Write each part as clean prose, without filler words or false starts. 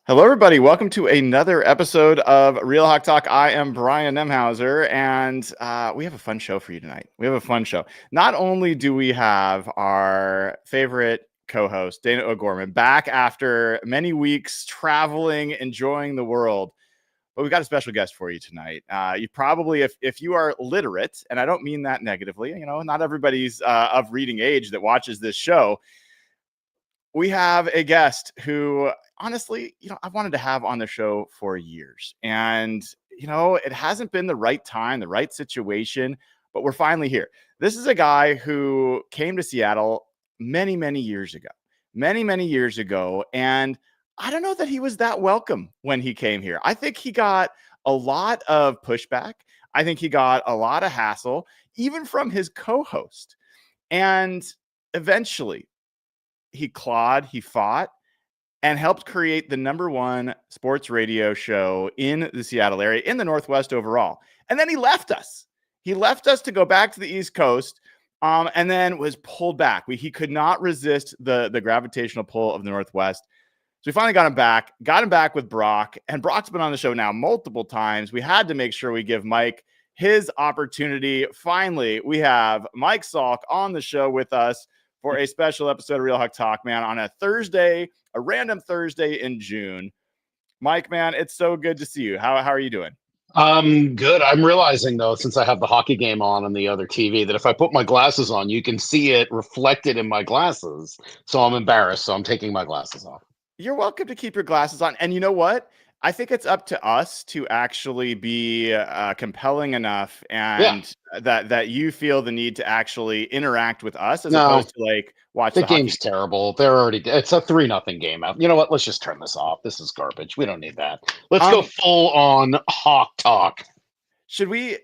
Hello, everybody. Welcome to another episode of Real Hawk Talk. I am Brian Nemhauser, and we have a fun show for you tonight. We have a fun show. Not only do we have our favorite co-host, Dana O'Gorman, back after many weeks traveling, enjoying the world, but we've got a special guest for you tonight. You probably, if you are literate, and I don't mean that negatively, not everybody's of reading age that watches this show. We have a guest who, honestly, I've wanted to have on the show for years. And, it hasn't been the right time, the right situation, but we're finally here. This is a guy who came to Seattle many, many years ago. Many, many years ago. And I don't know that he was that welcome when he came here. I think he got a lot of pushback. I think he got a lot of hassle, even from his co-host. And eventually, he clawed, he fought, and helped create the #1 sports radio show in the Seattle area, in the Northwest overall. And then he left us. He left us to go back to the East Coast, and then was pulled back. He could not resist the gravitational pull of the Northwest. So we finally got him back with Brock, and Brock's been on the show now multiple times. We had to make sure we give Mike his opportunity. Finally, we have Mike Salk on the show with us for a special episode of Real Hawk Talk, man, on a Thursday, a random Thursday in June. Mike, man, it's so good to see you. How are you doing? Good. I'm realizing, though, since I have the hockey game on the other TV, that if I put my glasses on, you can see it reflected in my glasses. So I'm embarrassed. So I'm taking my glasses off. You're welcome to keep your glasses on. And you know what? I think it's up to us to actually be compelling enough, and that you feel the need to actually interact with us as opposed to like watch the the hockey. game's terrible. It's a 3-0 game out. You know what? Let's just turn this off. This is garbage. We don't need that. Let's go full on Hawk Talk. Should we?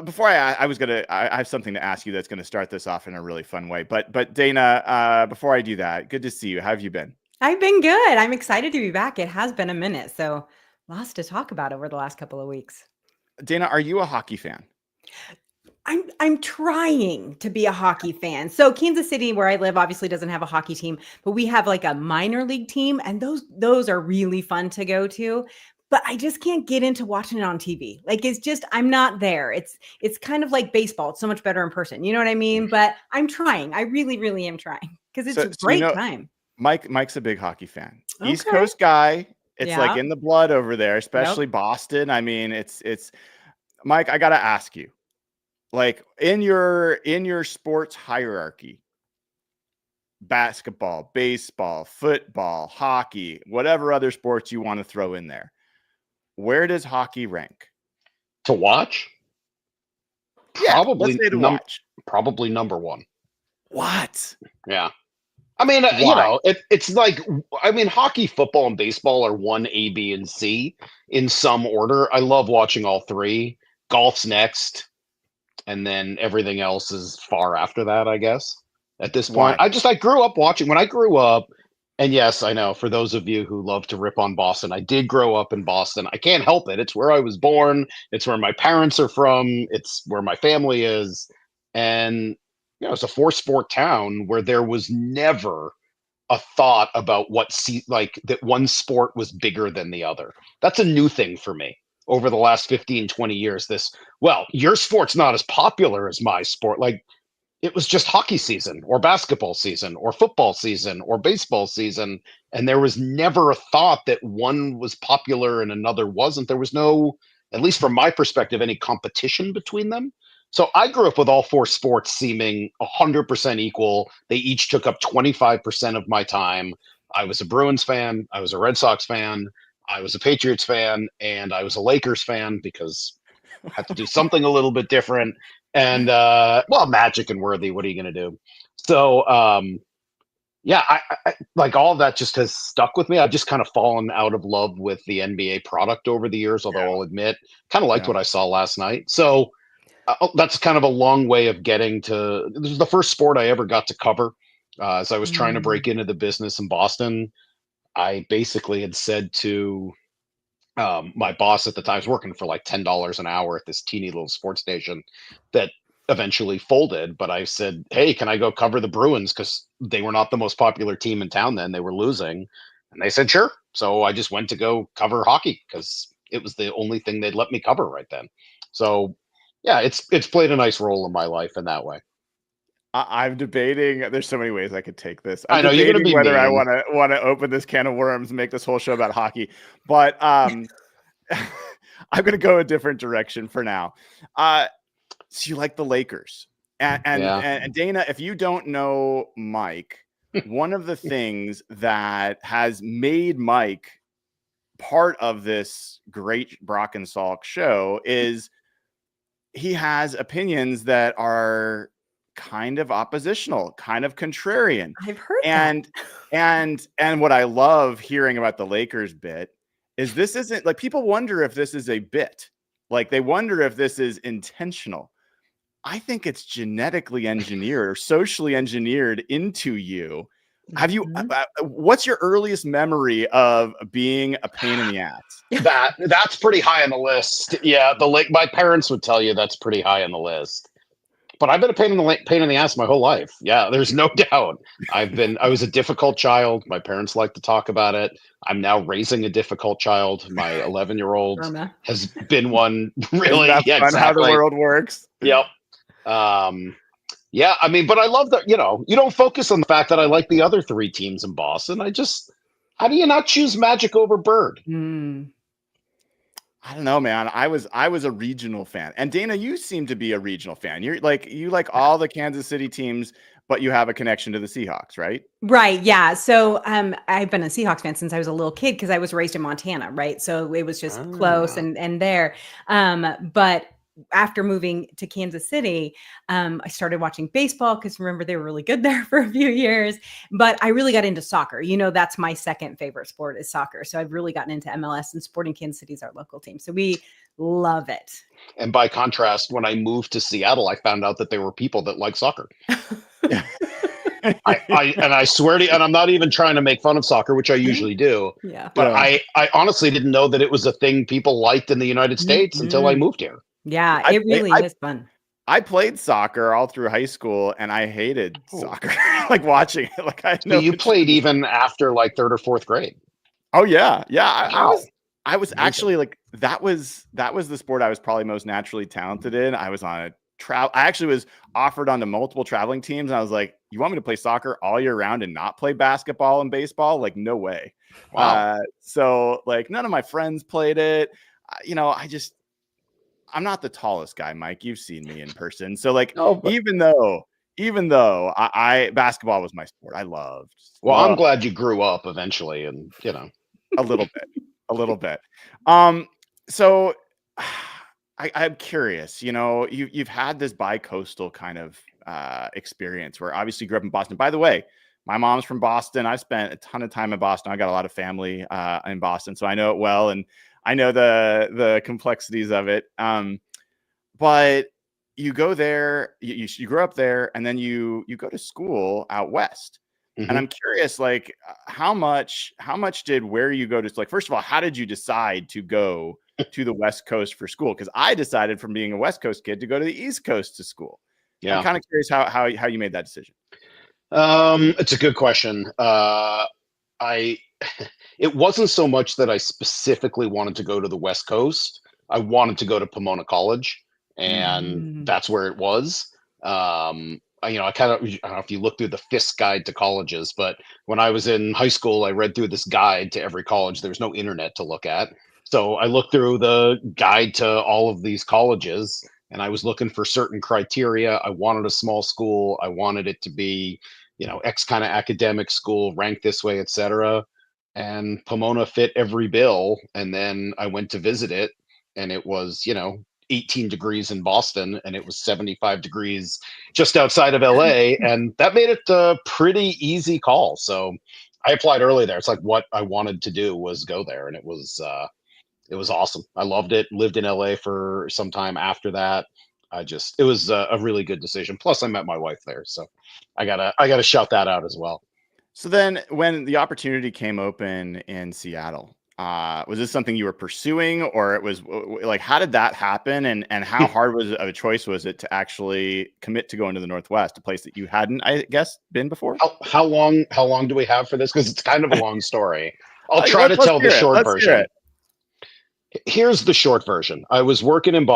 Before I have something to ask you that's going to start this off in a really fun way. But Dana, before I do that, good to see you. How have you been? I've been good. I'm excited to be back. It has been a minute, so lots to talk about over the last couple of weeks. Dana, are you a hockey fan? I'm trying to be a hockey fan. So Kansas City, where I live, obviously doesn't have a hockey team, but we have like a minor league team, and those are really fun to go to. But I just can't get into watching it on TV. Like I'm not there. It's kind of like baseball. It's so much better in person. You know what I mean? But I'm trying. I really, really am trying because it's a great time. Mike's a big hockey fan. Okay. East Coast guy. It's like in the blood over there, especially Boston. I mean, it's Mike, I got to ask you. Like in your sports hierarchy, basketball, baseball, football, hockey, whatever other sports you want to throw in there, where does hockey rank? To watch? Yeah, let's say to watch. Probably #1. What? Yeah. I mean, it's like, hockey, football, and baseball are 1, A, B, and C in some order. I love watching all three. Golf's next. And then everything else is far after that, I guess, at this point. Why? I grew up watching when I grew up. And yes, I know, for those of you who love to rip on Boston, I did grow up in Boston. I can't help it. It's where I was born. It's where my parents are from. It's where my family is. And, it's a 4-sport town where there was never a thought about that one sport was bigger than the other. That's a new thing for me over the last 15, 20 years. Your sport's not as popular as my sport. Like, it was just hockey season or basketball season or football season or baseball season. And there was never a thought that one was popular and another wasn't. There was no, at least from my perspective, any competition between them. So I grew up with all 4 sports seeming 100% equal. They each took up 25% of my time. I was a Bruins fan. I was a Red Sox fan. I was a Patriots fan, and I was a Lakers fan because I had to do something a little bit different. And Magic and Worthy, what are you going to do? So I like all of that just has stuck with me. I've just kind of fallen out of love with the NBA product over the years, although I'll admit, kind of liked what I saw last night. So that's kind of a long way of getting to. This is the first sport I ever got to cover. As I was trying to break into the business in Boston, I basically had said to my boss at the time, I was working for like $10 an hour at this teeny little sports station that eventually folded. But I said, hey, can I go cover the Bruins? Because they were not the most popular team in town then. They were losing. And they said, sure. So I just went to go cover hockey because it was the only thing they'd let me cover right then. So yeah, it's played a nice role in my life in that way. I'm debating. There's so many ways I could take this. I'm I know you're going to debating be whether I mean. want to open this can of worms and make this whole show about hockey, but I'm going to go a different direction for now. So you like the Lakers, and Dana, if you don't know Mike, one of the things that has made Mike part of this great Brock and Salk show is he has opinions that are kind of oppositional, kind of contrarian. I've heard and and what I love hearing about the Lakers bit is this isn't like, people wonder if this is a bit. Like they wonder if this is intentional. I think it's genetically engineered or socially engineered into you. Have you what's your earliest memory of being a pain in the ass? That's pretty high on the list. Yeah, my parents would tell you that's pretty high on the list. But I've been a pain in the ass my whole life. Yeah, there's no doubt. I was a difficult child. My parents like to talk about it. I'm now raising a difficult child. My 11-year-old has been one. Really? Isn't that fun how the world works? Yep. Yeah, I mean, but I love that, you don't focus on the fact that I like the other 3 teams in Boston. How do you not choose Magic over Bird? I don't know, man. I was a regional fan. And Dana, you seem to be a regional fan. You like all the Kansas City teams, but you have a connection to the Seahawks, right? Right. Yeah. So I've been a Seahawks fan since I was a little kid because I was raised in Montana, right? So it was just close and there. But after moving to Kansas City, I started watching baseball because remember they were really good there for a few years. But I really got into soccer. That's my second favorite sport is soccer. So I've really gotten into MLS, and Sporting Kansas City is our local team. So we love it. And by contrast, when I moved to Seattle, I found out that there were people that like soccer. I swear to you, and I'm not even trying to make fun of soccer, which I usually do. Yeah. But I honestly didn't know that it was a thing people liked in the United States until I moved here. Yeah, it really is fun. I played soccer all through high school, and I hated soccer. Like watching it. Like I know you played even after like 3rd or 4th grade. Oh yeah, yeah. Wow. I was actually like that was the sport I was probably most naturally talented in. I was on a I actually was offered onto multiple traveling teams, and I was like, "You want me to play soccer all year round and not play basketball and baseball? Like, no way." Wow. So like none of my friends played it. I'm not the tallest guy, Mike. You've seen me in person. So like, even though I basketball was my sport, I loved. Well, I'm glad you grew up eventually, and a little bit. So I'm curious. You've had this bicoastal kind of experience where obviously you grew up in Boston. By the way, my mom's from Boston. I spent a ton of time in Boston. I got a lot of family in Boston, so I know it well, and I know the complexities of it. But you go there, you grow up there, and then you go to school out west. Mm-hmm. And I'm curious, like, how much did where you go to, like, first of all, how did you decide to go to the West Coast for school? Because I decided from being a West Coast kid to go to the East Coast to school. Yeah. I'm kind of curious how you made that decision. It's a good question. It wasn't so much that I specifically wanted to go to the West Coast. I wanted to go to Pomona College, and that's where it was. I don't know if you look through the Fisk Guide to Colleges, but when I was in high school, I read through this guide to every college. There was no internet to look at. So I looked through the guide to all of these colleges, and I was looking for certain criteria. I wanted a small school. I wanted it to be, X kind of academic school, ranked this way, et cetera. And Pomona fit every bill. And then I went to visit it, and it was, 18 degrees in Boston, and it was 75 degrees just outside of LA. And that made it a pretty easy call. So I applied early there. It's like what I wanted to do was go there. And it was awesome. I loved it. Lived in LA for some time after that. It was a really good decision. Plus I met my wife there. So I gotta shout that out as well. So then when the opportunity came open in Seattle, was this something you were pursuing, or it was like, how did that happen? And how hard was it of a choice was it to actually commit to going to the Northwest, a place that you hadn't, I guess, been before? How long do we have for this? Because it's kind of a long story. I'll try to Let's tell the hear it. short Let's hear version. it. Here's the short version. I was working in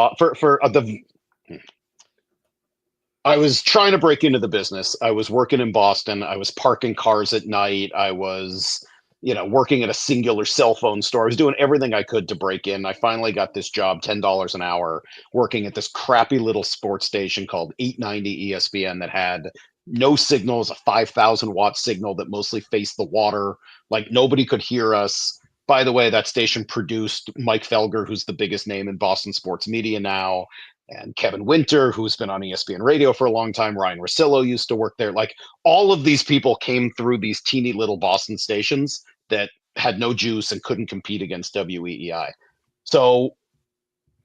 I was trying to break into the business. I was working in Boston. I was parking cars at night. I was, working at a singular cell phone store. I was doing everything I could to break in. I finally got this job, $10 an hour, working at this crappy little sports station called 890 ESPN that had no signals, a 5,000-watt signal that mostly faced the water. Like nobody could hear us. By the way, that station produced Mike Felger, who's the biggest name in Boston sports media now, and Kevin Winter, who's been on ESPN radio for a long time. Ryan Russillo used to work there. Like all of these people came through these teeny little Boston stations that had no juice and couldn't compete against WEEI. So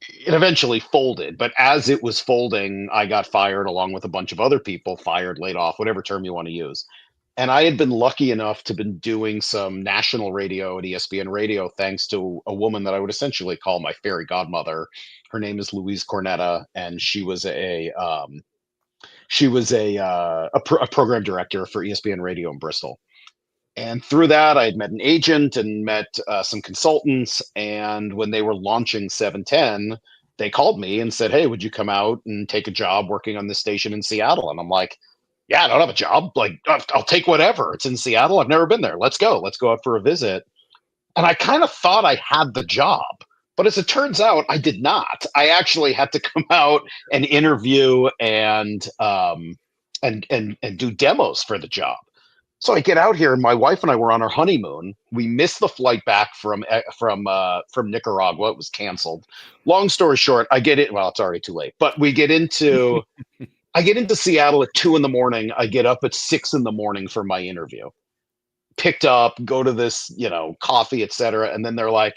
it eventually folded, but as it was folding, I got fired along with a bunch of other people, fired, laid off, whatever term you want to use. And I had been lucky enough to been doing some national radio at ESPN radio, thanks to a woman that I would essentially call my fairy godmother. Her name is Louise Cornetta, and she was a program director for ESPN radio in Bristol. And through that, I had met an agent and met some consultants. And when they were launching 710, they called me and said, "Hey, would you come out and take a job working on this station in Seattle?" And I'm like, "Yeah, I don't have a job. Like, I'll take whatever. It's in Seattle. I've never been there. Let's go. Let's go out for a visit." And I kind of thought I had the job, but as it turns out, I did not. I actually had to come out and interview and do demos for the job. So I get out here, and my wife and I were on our honeymoon. We missed the flight back from Nicaragua. It was canceled. Long story short, I get it. Well, it's already too late. But I get into Seattle at 2 a.m. I get up at 6 a.m. for my interview. Picked up, go to this, coffee, etc. And then they're like,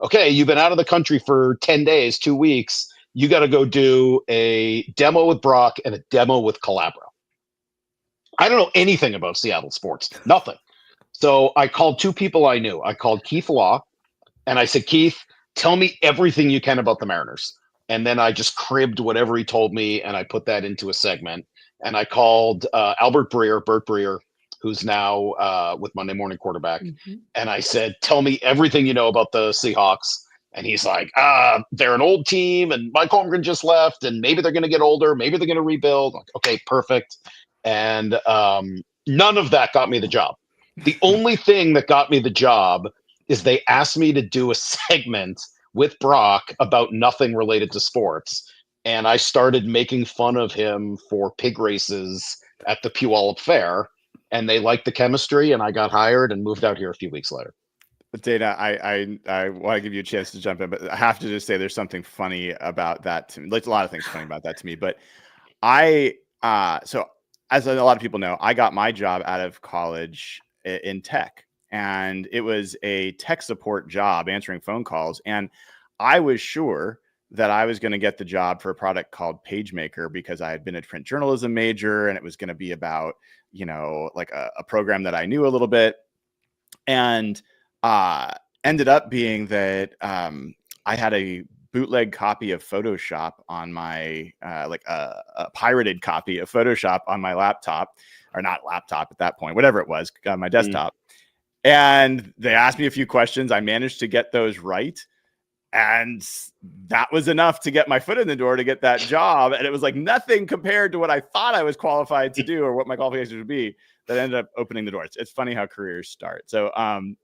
"Okay, you've been out of the country for 10 days, 2 weeks. You got to go do a demo with Brock and a demo with Calabro." I don't know anything about Seattle sports, nothing. So I called two people I knew. I called Keith Law, and I said, "Keith, tell me everything you can about the Mariners." And then I just cribbed whatever he told me, and I put that into a segment. And I called Bert Breer, who's now with Monday Morning Quarterback. Mm-hmm. And I said, "Tell me everything you know about the Seahawks." And he's like, "They're an old team, and Mike Holmgren just left, and maybe they're going to get older. Maybe they're going to rebuild." I'm like, okay, perfect. And none of that got me the job. The only thing that got me the job is they asked me to do a segment with Brock about nothing related to sports. And I started making fun of him for pig races at the Puyallup Fair. And they liked the chemistry, and I got hired and moved out here a few weeks later. Dana, I want to give you a chance to jump in, but I have to just say there's something funny about that to me. There's a lot of things funny about that to me. But so as a lot of people know, I got my job out of college in tech, and it was a tech support job answering phone calls. And I was sure that I was going to get the job for a product called PageMaker because I had been a print journalism major, and it was going to be about, like a program that I knew a little bit. And ended up being that I had a bootleg copy of Photoshop on my a pirated copy of Photoshop on my laptop, or not laptop at that point, whatever it was, my desktop. And they asked me a few questions. I managed to get those right. And that was enough to get my foot in the door to get that job. And it was like nothing compared to what I thought I was qualified to do or what my qualifications would be that ended up opening the doors. It's funny how careers start. So,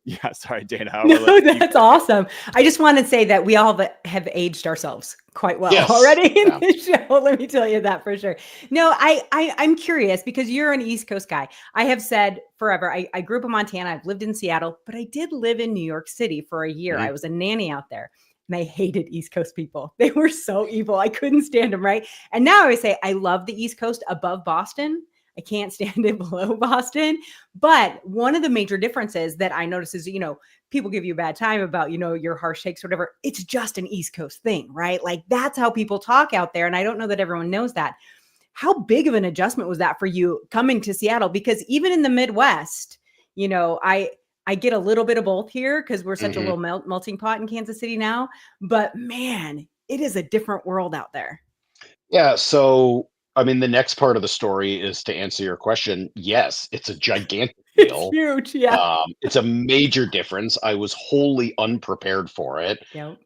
yeah, sorry, Dana. No, that's awesome. I just want to say that we all have aged ourselves quite well already in this show. Let me tell you that for sure. No, I'm curious because you're an East Coast guy. I have said forever, I grew up in Montana. I've lived in Seattle, but I did live in New York City for a year. I was a nanny out there. And I hated East Coast people. They were so evil. I couldn't stand them, right? And now I say I love the East Coast above Boston. I can't stand it below Boston. But one of the major differences that I notice is, people give you a bad time about, your harsh takes or whatever. It's just an East Coast thing, right? Like that's how people talk out there. And I don't know that everyone knows that. How big of an adjustment was that for you coming to Seattle? Because even in the Midwest, I get a little bit of both here because we're such a little melting pot in Kansas City now. But man, it is a different world out there. Yeah. So, I mean, the next part of the story is to answer your question. Yes, it's a gigantic It's deal. huge. Yeah. It's a major difference. I was wholly unprepared for it. Yep.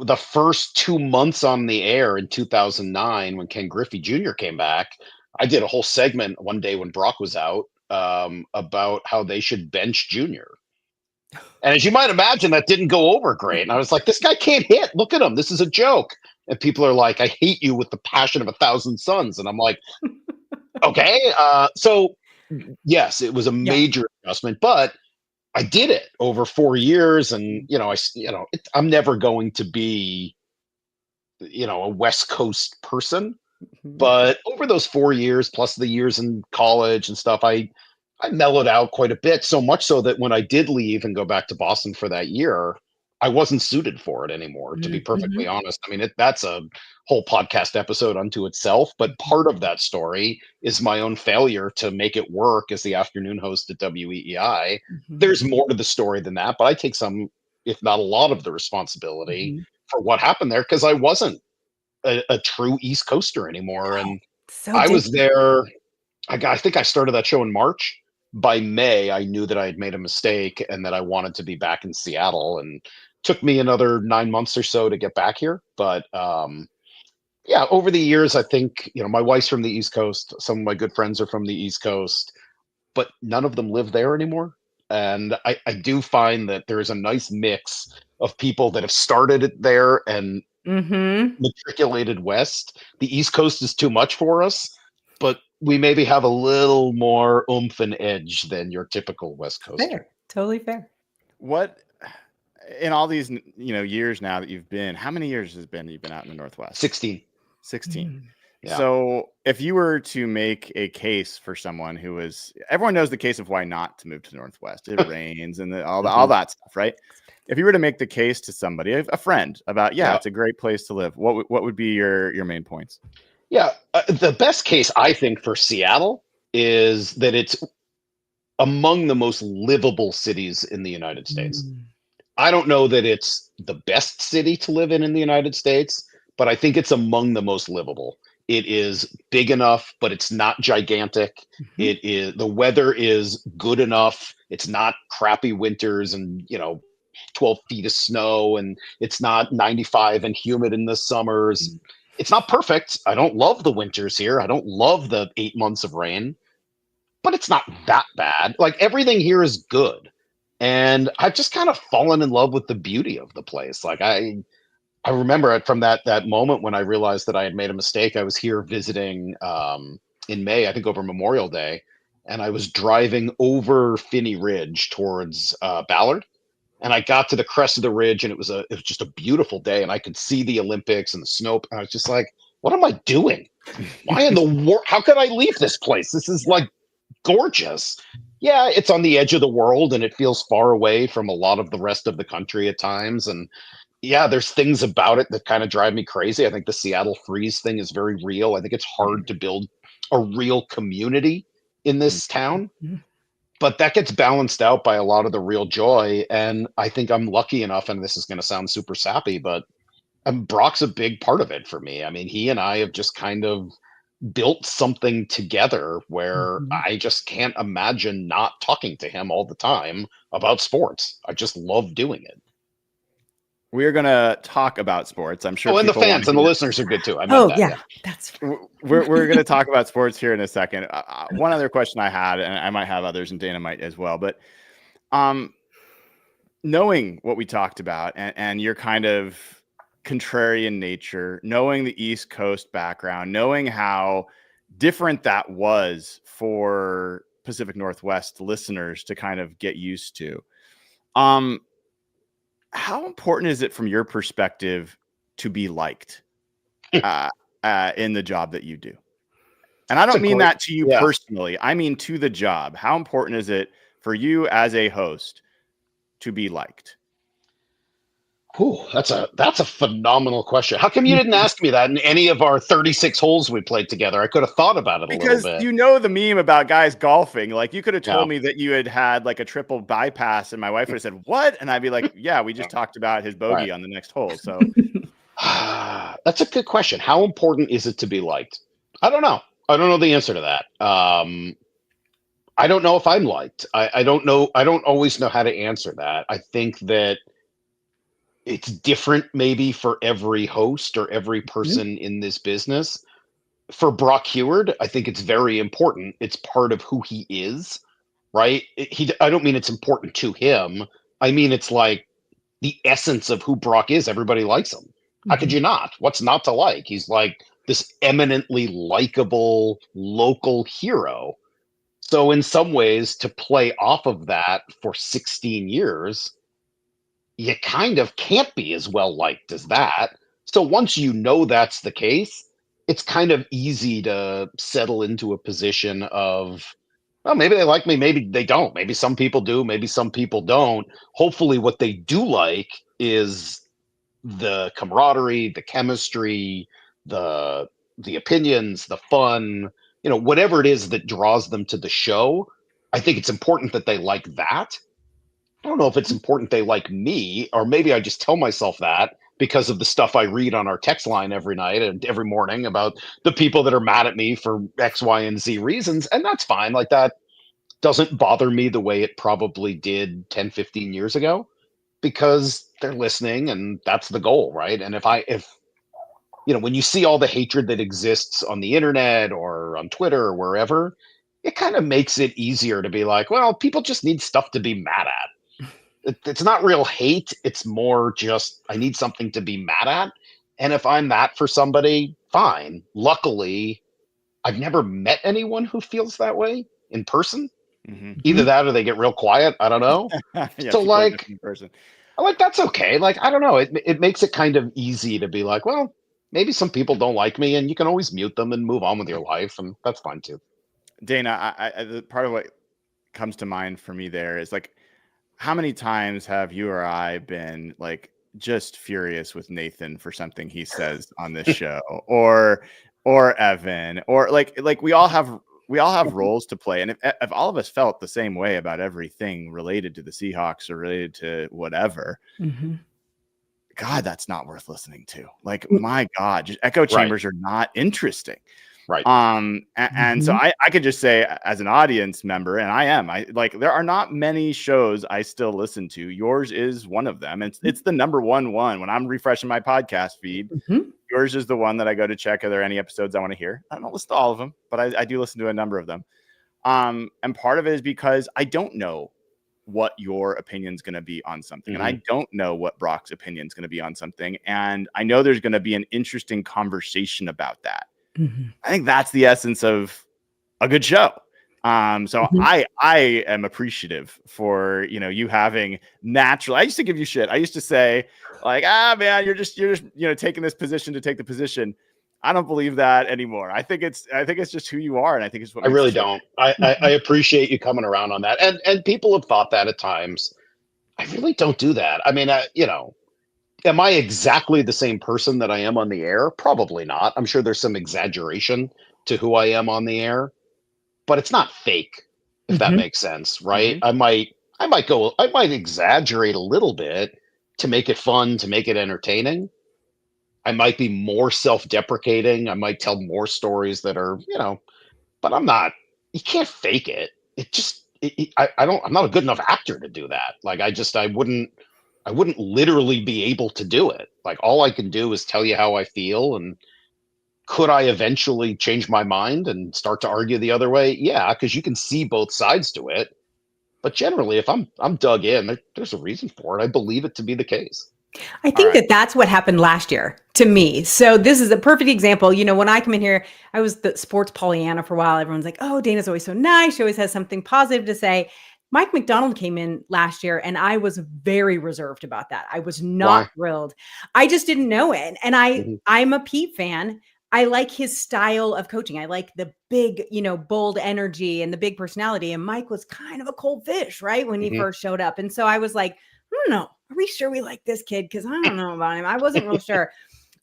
The first 2 months on the air in 2009, when Ken Griffey Jr. came back, I did a whole segment one day when Brock was out about how they should bench Junior. And as you might imagine, that didn't go over great. And I was like, this guy can't hit. Look at him. This is a joke. And people are like, I hate you with the passion of 1,000 suns. And I'm like, okay. So, yes, it was a major adjustment, but I did it over 4 years. And, I'm never going to be, a West Coast person. But over those 4 years, plus the years in college and stuff, I mellowed out quite a bit, so much so that when I did leave and go back to Boston for that year, I wasn't suited for it anymore, to be perfectly honest. I mean, that's a whole podcast episode unto itself, but part of that story is my own failure to make it work as the afternoon host at WEEI. There's more to the story than that, but I take some, if not a lot of the responsibility for what happened there, because I wasn't a true East Coaster anymore. And I was there. I think I started that show in March. By May, I knew that I had made a mistake and that I wanted to be back in Seattle. And took me another 9 months or so to get back here. But yeah, over the years, I think, my wife's from the East Coast. Some of my good friends are from the East Coast, but none of them live there anymore. And I do find that there is a nice mix of people that have started it there and matriculated west. The East Coast is too much for us, but we maybe have a little more oomph and edge than your typical West Coaster. Fair. Totally fair. What, in all these years now that you've been, how many years has it been that you've been out in the Northwest? 16. Yeah. So if you were to make a case for someone who was, everyone knows the case of why not to move to the Northwest. It rains and all that stuff, right? If you were to make the case to somebody, a friend, about it's a great place to live, what would be your main points? Yeah, the best case I think for Seattle is that it's among the most livable cities in the United States. I don't know that it's the best city to live in the United States, but I think it's among the most livable. It is big enough, but it's not gigantic. The weather is good enough. It's not crappy winters and 12 feet of snow, and it's not 95 and humid in the summers. It's not perfect. I don't love the winters here. I don't love the 8 months of rain, but it's not that bad. Like, everything here is good. And I've just kind of fallen in love with the beauty of the place. Like, I remember it from that moment when I realized that I had made a mistake. I was here visiting in May, I think over Memorial Day, and I was driving over Phinney Ridge towards Ballard. And I got to the crest of the ridge, and it was just a beautiful day, and I could see the Olympics and the snow. And I was just like, what am I doing? Why in the world? How could I leave this place? This is like gorgeous. Yeah, it's on the edge of the world, and it feels far away from a lot of the rest of the country at times. And yeah, there's things about it that kind of drive me crazy. I think the Seattle freeze thing is very real. I think it's hard to build a real community in this town. But that gets balanced out by a lot of the real joy. And I think I'm lucky enough, and this is going to sound super sappy, but Brock's a big part of it for me. I mean, he and I have just kind of built something together where I just can't imagine not talking to him all the time about sports. I just love doing it. We are going to talk about sports. I'm sure. Oh, and the fans and the listeners are good too. That's we're going to talk about sports here in a second. One other question I had, and I might have others, and Dana might as well, but knowing what we talked about and your kind of contrarian nature, knowing the East Coast background, knowing how different that was for Pacific Northwest listeners to kind of get used to. How important is it from your perspective to be liked in the job that you do? And I don't mean that to you personally. I mean to the job. How important is it for you as a host to be liked? Whew, that's a phenomenal question. How come you didn't ask me that in any of our 36 holes we played together? I could have thought about it a little Because bit. you know the meme about guys golfing. Like, you could have Yeah. told me that you had like a triple bypass, and my wife would have said, "What?" And I'd be like, "Yeah, we just talked about his bogey Right. on the next hole." So That's a good question. How important is it to be liked? I don't know. I don't know the answer to that. I don't know if I'm liked. I don't know. I don't always know how to answer that. I think that it's different maybe for every host or every person in this business. For Brock Heward, I think it's very important. It's part of who he is, right? I don't mean it's important to him. I mean it's like the essence of who Brock is. Everybody likes him. How could you not? What's not to like? He's like this eminently likable local hero. So in some ways, to play off of that for 16 years, you kind of can't be as well liked as that. So once you know that's the case, it's kind of easy to settle into a position of, well, maybe they like me, maybe they don't. Maybe some people do, maybe some people don't. Hopefully, what they do like is the camaraderie, the chemistry, the the opinions, the fun, whatever it is that draws them to the show. I think it's important that they like that. I don't know if it's important they like me, or maybe I just tell myself that because of the stuff I read on our text line every night and every morning about the people that are mad at me for X, Y, and Z reasons. And that's fine. Like, that doesn't bother me the way it probably did 10, 15 years ago, because they're listening and that's the goal, right? And when you see all the hatred that exists on the internet or on Twitter or wherever, it kind of makes it easier to be like, well, people just need stuff to be mad at. It's not real hate. It's more just, I need something to be mad at. And if I'm that for somebody, fine. Luckily, I've never met anyone who feels that way in person. Either that or they get real quiet. I don't know. yeah, So people are like, different in person. that's okay. Like, I don't know. It makes it kind of easy to be like, well, maybe some people don't like me, and you can always mute them and move on with your life, and that's fine too. Dana, part of what comes to mind for me there is like, how many times have you or I been like just furious with Nathan for something he says on this show, or Evan, or like we all have roles to play, and if all of us felt the same way about everything related to the Seahawks or related to whatever, God, that's not worth listening to. Like, my God, just echo chambers are not interesting. Right. And so I could just say, as an audience member, and I like, there are not many shows I still listen to. Yours is one of them. It's the number one when I'm refreshing my podcast feed. Yours is the one that I go to check. Are there any episodes I want to hear? I don't listen to all of them, but I do listen to a number of them. And part of it is because I don't know what your opinion's going to be on something. And I don't know what Brock's opinion's going to be on something. And I know there's going to be an interesting conversation about that. I think that's the essence of a good show. So I am appreciative for, you having natural. I used to give you shit. I used to say like, man, you're just, taking this position to take the position. I don't believe that anymore. I think it's just who you are. And I think it's what I really don't. I appreciate you coming around on that. And people have thought that at times. I really don't do that. I mean, am I exactly the same person that I am on the air? Probably not. I'm sure there's some exaggeration to who I am on the air, but it's not fake, if that makes sense, right? I might exaggerate a little bit to make it fun, to make it entertaining. I might be more self-deprecating. I might tell more stories that are, but I'm not. You can't fake it. I'm not a good enough actor to do that. Like, I wouldn't literally be able to do it. Like, all I can do is tell you how I feel. And could I eventually change my mind and start to argue the other way? Yeah, because you can see both sides to it. But generally, if I'm dug in, there's a reason for it. I believe it to be the case. I think that's what happened last year to me. So this is a perfect example. When I come in here, I was the sports Pollyanna for a while. Everyone's like, oh, Dana's always so nice. She always has something positive to say. Mike Macdonald came in last year and I was very reserved about that. I was not thrilled. I just didn't know it. And I'm a Pete fan. I like his style of coaching. I like the big, bold energy and the big personality. And Mike was kind of a cold fish, right? When he first showed up. And so I was like, I are we sure we like this kid? Because I don't know about him. I wasn't real sure.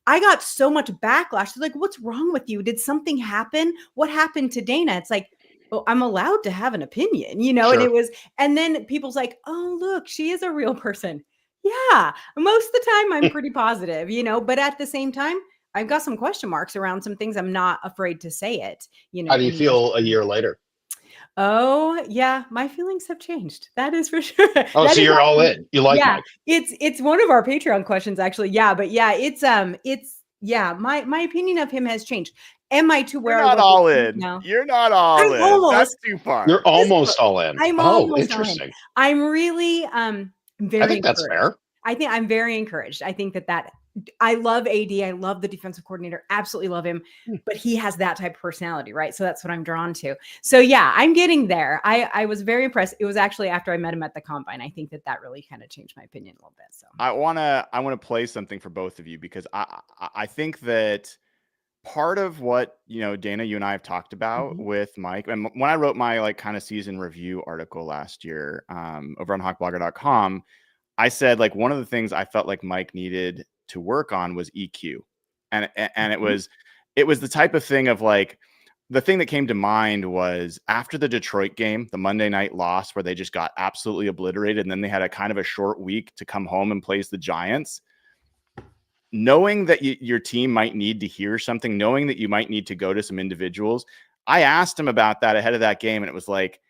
I got so much backlash. They're like, what's wrong with you? Did something happen? What happened to Dana? It's like, well, I'm allowed to have an opinion, you know? Sure. And then people's like, oh, look, she is a real person. Yeah. Most of the time I'm pretty positive, you know, but at the same time, I've got some question marks around some things. I'm not afraid to say it, you know. How do you feel a year later? Oh, yeah, my feelings have changed. That is for sure. Oh, That so is you're all actually, in. You like yeah, Mike. it's one of our Patreon questions actually. Yeah, but yeah, it's yeah, my opinion of him has changed. Am I to You're where I not was all this week? in. No. You're not all I'm in. That's almost. too far. You're almost all in. I'm Oh, almost all in. interesting. I'm really I very think that's encouraged. fair. I think I'm very encouraged. I think that I love AD. I love the defensive coordinator. Absolutely love him. But he has that type of personality, right? So that's what I'm drawn to. So yeah, I'm getting there. I was very impressed. It was actually after I met him at the combine. I think that really kind of changed my opinion a little bit. So I wanna play something for both of you because I think that part of what Dana, you and I have talked about with Mike, and when I wrote my like kind of season review article last year over on hawkblogger.com, I said like one of the things I felt like Mike needed to work on was EQ, and it was the type of thing of like the thing that came to mind was after the Detroit game, the Monday night loss where they just got absolutely obliterated, and then they had a kind of a short week to come home and place the Giants. Knowing that your team might need to hear something, knowing that you might need to go to some individuals. I asked him about that ahead of that game, and it was like,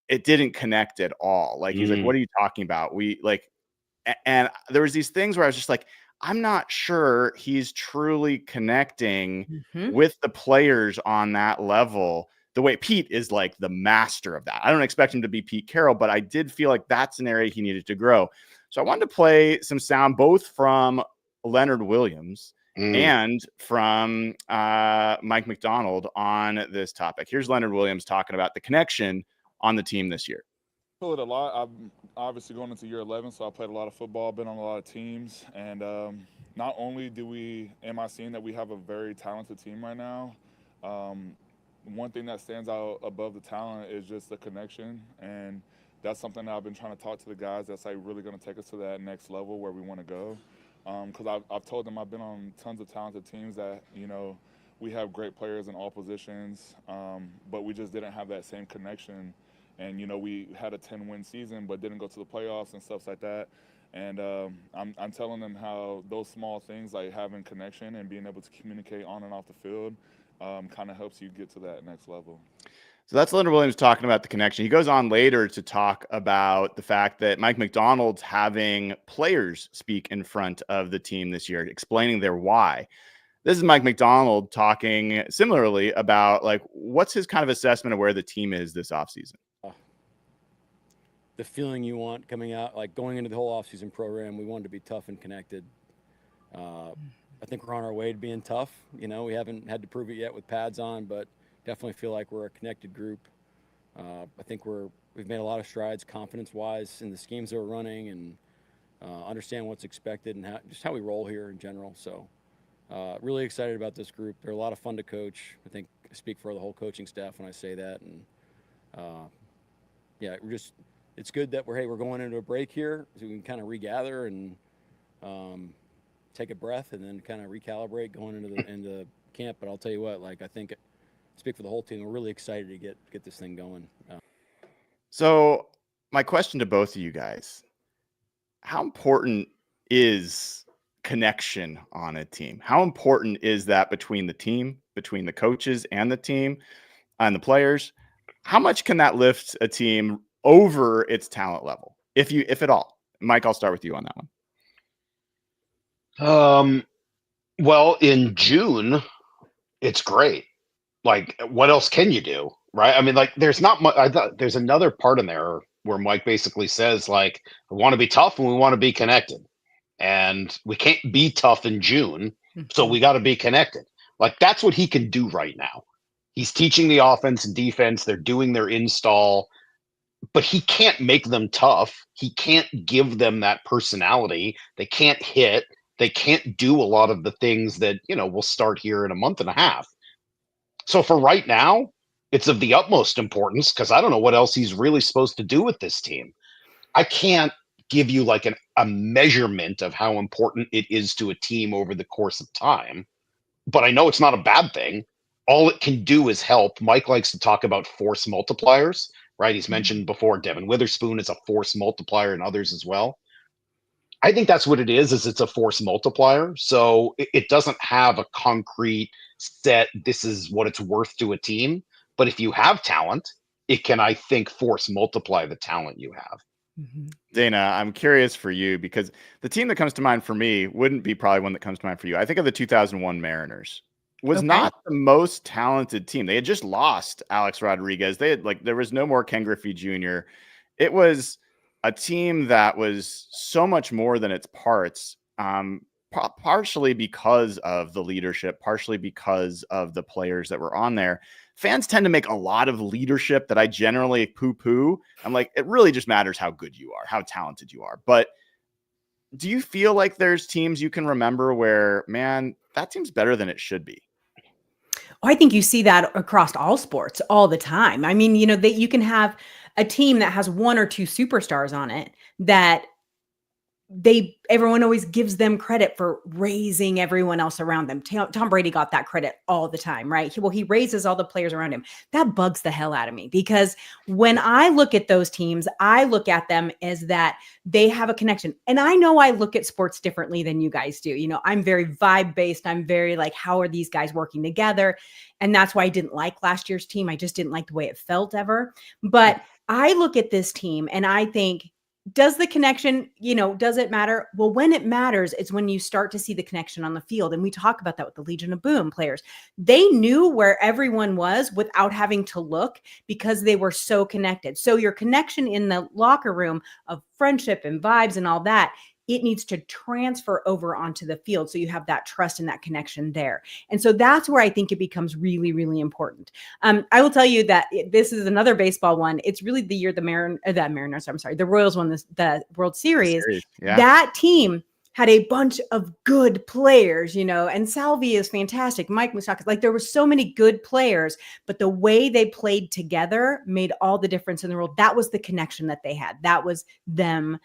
it didn't connect at all. Like, he's like, what are you talking about? We like, and there was these things where I was just like, I'm not sure he's truly connecting with the players on that level. The way Pete is like the master of that. I don't expect him to be Pete Carroll, but I did feel like that's an area he needed to grow. So I wanted to play some sound both from Leonard Williams and from Mike Macdonald on this topic. Here's Leonard Williams talking about the connection on the team this year. I feel it a lot. I'm obviously going into year 11, so I played a lot of football, been on a lot of teams, and not only am I seeing that we have a very talented team right now, one thing that stands out above the talent is just the connection, and that's something that I've been trying to talk to the guys that's like really going to take us to that next level where we want to go. Because I've told them I've been on tons of talented teams that, we have great players in all positions, but we just didn't have that same connection. And, we had a 10-win season but didn't go to the playoffs and stuff like that. And I'm telling them how those small things like having connection and being able to communicate on and off the field kind of helps you get to that next level. So that's Leonard Williams talking about the connection. He goes on later to talk about the fact that Mike Macdonald's having players speak in front of the team this year, explaining their why. This is Mike Macdonald talking similarly about like what's his kind of assessment of where the team is this offseason. The feeling you want coming out, like going into the whole offseason program, we wanted to be tough and connected. I think we're on our way to being tough. We haven't had to prove it yet with pads on, but definitely feel like we're a connected group. I think we've made a lot of strides confidence-wise in the schemes that we're running and understand what's expected and just how we roll here in general. So really excited about this group. They're a lot of fun to coach. I think I speak for the whole coaching staff when I say that. And yeah, it's good that we're going into a break here so we can kind of regather and take a breath and then kind of recalibrate going into camp. But I'll tell you what, like I think speak for the whole team. We're really excited to get this thing going. So my question to both of you guys, how important is connection on a team? How important is that between the team, between the coaches and the team and the players? How much can that lift a team over its talent level, if at all? Mike, I'll start with you on that one. Well, in June, it's great. Like, what else can you do, right? I mean, like, there's not much. I thought there's another part in there where Mike basically says, like, we want to be tough and we want to be connected, and we can't be tough in June, so we got to be connected. Like, that's what he can do right now. He's teaching the offense and defense. They're doing their install, but he can't make them tough. He can't give them that personality. They can't hit. They can't do a lot of the things that, will start here in a month and a half. So for right now, it's of the utmost importance because I don't know what else he's really supposed to do with this team. I can't give you like a measurement of how important it is to a team over the course of time. But I know it's not a bad thing. All it can do is help. Mike likes to talk about force multipliers, right? He's mentioned before Devin Witherspoon is a force multiplier and others as well. I think that's what it is it's a force multiplier. So it doesn't have a concrete set, this is what it's worth to a team. But if you have talent, it can, I think, force multiply the talent you have. Mhm. Dana, I'm curious for you because the team that comes to mind for me wouldn't be probably one that comes to mind for you. I think of the 2001 Mariners. Was Okay. not the most talented team. They had just lost Alex Rodriguez. They had there was no more Ken Griffey Jr. It was a team that was so much more than its parts. Partially because of the leadership, partially because of the players that were on there. Fans tend to make a lot of leadership that I generally poo-poo. I'm like, it really just matters how good you are, how talented you are. But do you feel like there's teams you can remember where, man, that team's better than it should be? Oh, I think you see that across all sports all the time. I mean, that you can have a team that has one or two superstars on it that everyone always gives them credit for raising everyone else around them. Tom Brady got that credit all the time, right? He raises all the players around him. That bugs the hell out of me because when I look at those teams, I look at them as that they have a connection. And I know I look at sports differently than you guys do. I'm very vibe based. I'm very like, how are these guys working together? And that's why I didn't like last year's team. I just didn't like the way it felt ever. But I look at this team and I think, does the connection, does it matter? Well, when it matters, it's when you start to see the connection on the field. And we talk about that with the Legion of Boom players. They knew where everyone was without having to look because they were so connected. So your connection in the locker room of friendship and vibes and all that, it needs to transfer over onto the field. So you have that trust and that connection there. And so that's where I think it becomes really, really important. I will tell you that this is another baseball one. It's really the year the Royals won the World Series. Yeah. That team had a bunch of good players, and Salvi is fantastic. Mike Macdonald, like there were so many good players, but the way they played together made all the difference in the world. That was the connection that they had. That was them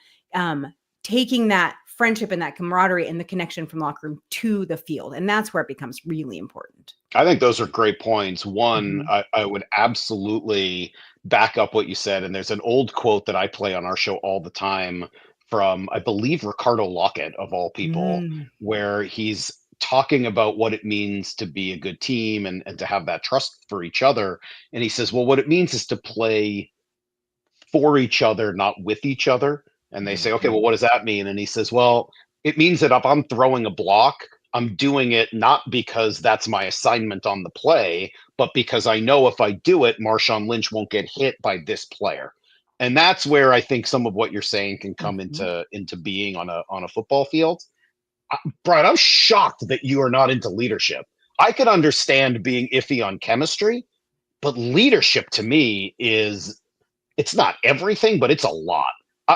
taking that friendship and that camaraderie and the connection from locker room to the field. And that's where it becomes really important. I think those are great points. One, I would absolutely back up what you said. And there's an old quote that I play on our show all the time from, I believe, Ricardo Lockett, of all people, where he's talking about what it means to be a good team and to have that trust for each other. And he says, well, what it means is to play for each other, not with each other. And they say, okay, well, what does that mean? And he says, well, it means that if I'm throwing a block, I'm doing it not because that's my assignment on the play, but because I know if I do it, Marshawn Lynch won't get hit by this player. And that's where I think some of what you're saying can come into being on a football field. Brian, I'm shocked that you are not into leadership. I could understand being iffy on chemistry, but leadership to me it's not everything, but it's a lot.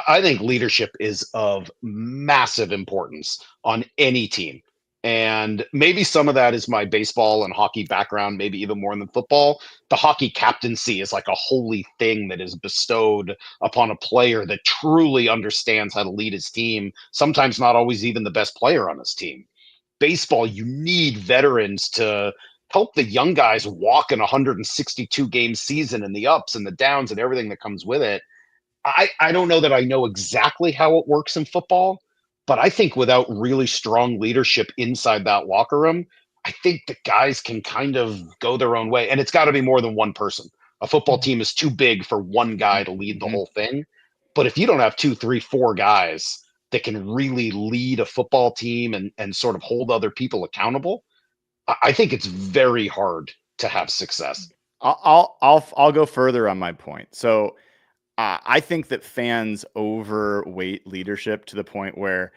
I think leadership is of massive importance on any team. And maybe some of that is my baseball and hockey background, maybe even more than football. The hockey captaincy is like a holy thing that is bestowed upon a player that truly understands how to lead his team, sometimes not always even the best player on his team. Baseball, you need veterans to help the young guys walk in a 162 game season and the ups and the downs and everything that comes with it. I don't know that I know exactly how it works in football, but I think without really strong leadership inside that locker room, I think the guys can kind of go their own way. And it's got to be more than one person. A football team is too big for one guy to lead the whole thing. But if you don't have 2, 3, 4 guys that can really lead a football team and sort of hold other people accountable, I think it's very hard to have success. I'll go further on my point. So I think that fans overweight leadership to the point where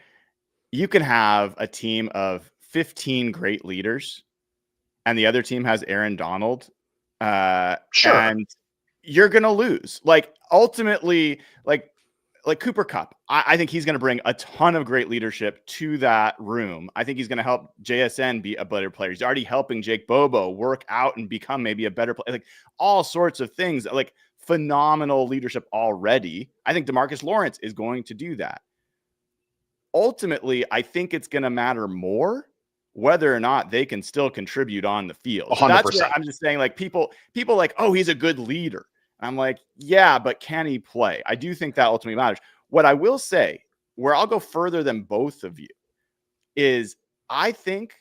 you can have a team of 15 great leaders and the other team has Aaron Donald. Sure. And you're going to lose. Like ultimately, like Cooper Kupp, I think he's going to bring a ton of great leadership to that room. I think he's going to help JSN be a better player. He's already helping Jake Bobo work out and become maybe a better player. Like all sorts of things. Like phenomenal leadership already. I think DeMarcus Lawrence is going to do that. Ultimately, I think it's going to matter more whether or not they can still contribute on the field. So that's where 100%. I'm just saying, like, people like, oh, he's a good leader. I'm like, yeah, but can he play? I do think that ultimately matters. What I will say, where I'll go further than both of you, is I think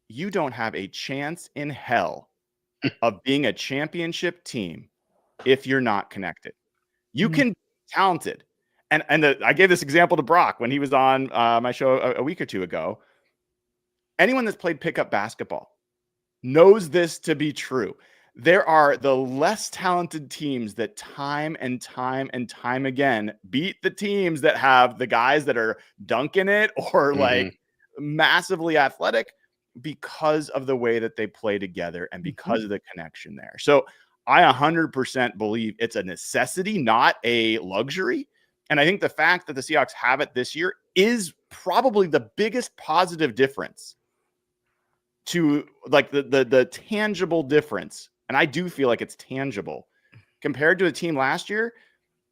you don't have a chance in hell of being a championship team if you're not connected. You can be talented. And I gave this example to Brock when he was on my show a week or two ago. Anyone that's played pickup basketball knows this to be true. There are the less talented teams that time and time and time again beat the teams that have the guys that are dunking it or like massively athletic because of the way that they play together and because of the connection there. So I 100% believe it's a necessity, not a luxury. And I think the fact that the Seahawks have it this year is probably the biggest positive difference to like the tangible difference. And I do feel like it's tangible compared to a team last year.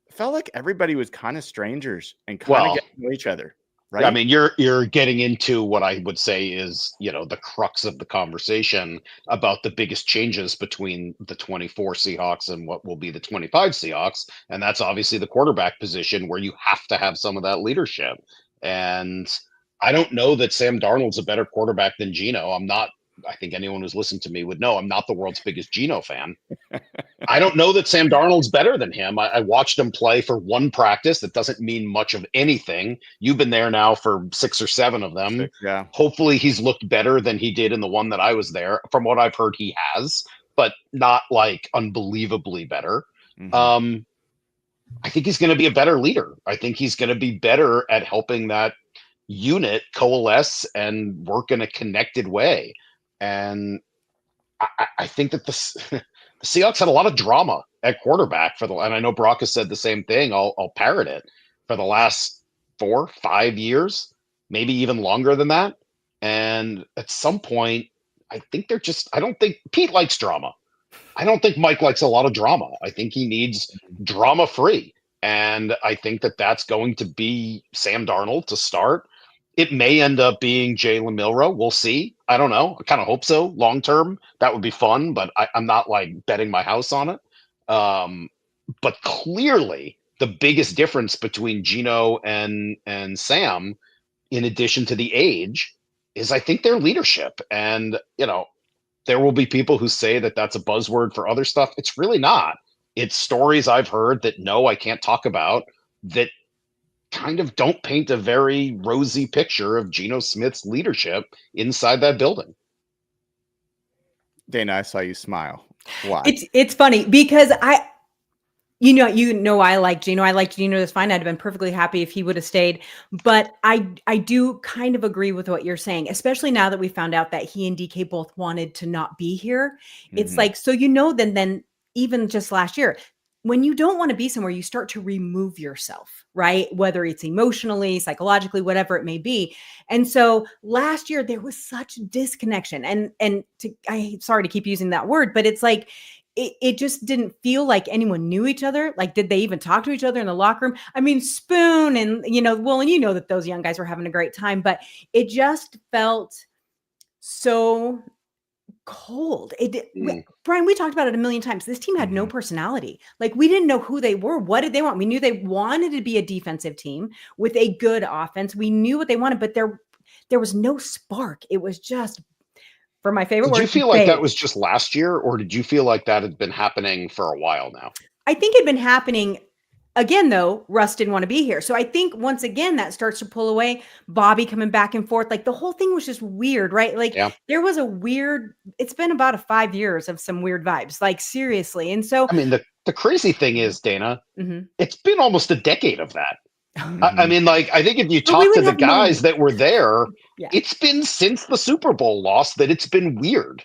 It felt like everybody was kind of strangers and kind of getting to know each other. Right. I mean, you're getting into what I would say is, the crux of the conversation about the biggest changes between the 24 Seahawks and what will be the 25 Seahawks. And that's obviously the quarterback position where you have to have some of that leadership. And I don't know that Sam Darnold's a better quarterback than Geno. I think anyone who's listened to me would know I'm not the world's biggest Geno fan. I don't know that Sam Darnold's better than him. I watched him play for one practice. That doesn't mean much of anything. You've been there now for 6 or 7 of them. Yeah. Hopefully he's looked better than he did in the one that I was there. From what I've heard, he has, but not like unbelievably better. I think he's going to be a better leader. I think he's going to be better at helping that unit coalesce and work in a connected way. And I think that the Seahawks had a lot of drama at quarterback and I know Brock has said the same thing. I'll parrot it for the last 4-5 years, maybe even longer than that. And at some point, I don't think Pete likes drama. I don't think Mike likes a lot of drama. I think he needs drama free. And I think that that's going to be Sam Darnold to start. It may end up being Jalen Milroe. We'll see. I don't know. I kind of hope so. Long term, that would be fun, but I'm not like betting my house on it. But clearly, the biggest difference between Geno and Sam, in addition to the age, is I think their leadership. And there will be people who say that that's a buzzword for other stuff. It's really not. It's stories I've heard that I can't talk about that kind of don't paint a very rosy picture of Geno Smith's leadership inside that building. Dana, I saw you smile. Why? It's funny because I like Geno. I liked Geno just fine. I'd have been perfectly happy if he would have stayed. But I do kind of agree with what you're saying, especially now that we found out that he and DK both wanted to not be here. It's like, so then even just last year, when you don't want to be somewhere, you start to remove yourself, right? Whether it's emotionally, psychologically, whatever it may be. And so last year there was such disconnection I'm sorry to keep using that word, but it's like, it just didn't feel like anyone knew each other. Like, did they even talk to each other in the locker room? I mean, Spoon and, and that those young guys were having a great time, but it just felt so cold. Brian, we talked about it a million times. This team had no personality. Like, we didn't know who they were. What did they want? We knew they wanted to be a defensive team with a good offense. We knew what they wanted, but there was no spark. It was just, for my favorite word. Did you feel like that was just last year, or did you feel like that had been happening for a while now? I think it'd been happening. Again, though, Russ didn't want to be here. So I think once again, that starts to pull away. Bobby coming back and forth. Like, the whole thing was just weird, right? Like, there was it's been about 5 years of some weird vibes, like, seriously. And so, I mean, the crazy thing is, Dana, it's been almost a decade of that. I mean, like, I think if you talk to the guys that were there, it's been since the Super Bowl loss that it's been weird.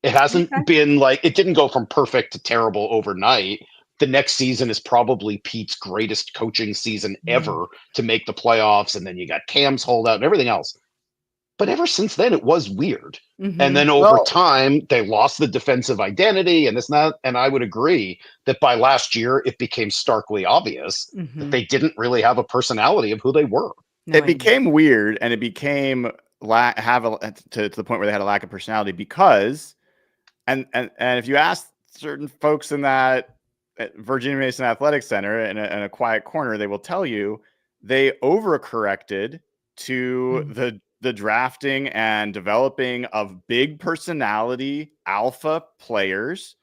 It hasn't been like, it didn't go from perfect to terrible overnight. The next season is probably Pete's greatest coaching season ever to make the playoffs. And then you got Cam's holdout and everything else. But ever since then, it was weird. Mhm. And then over Well- time, they lost the defensive identity and this and that. And I would agree that by last year, it became starkly obvious that Mhm. they didn't really have a personality of who they were. No, It became weird, and it became to the point where they had a lack of personality because, and if you ask certain folks in that Virginia Mason Athletic Center in a quiet corner, they will tell you they overcorrected to the drafting and developing of big personality alpha players.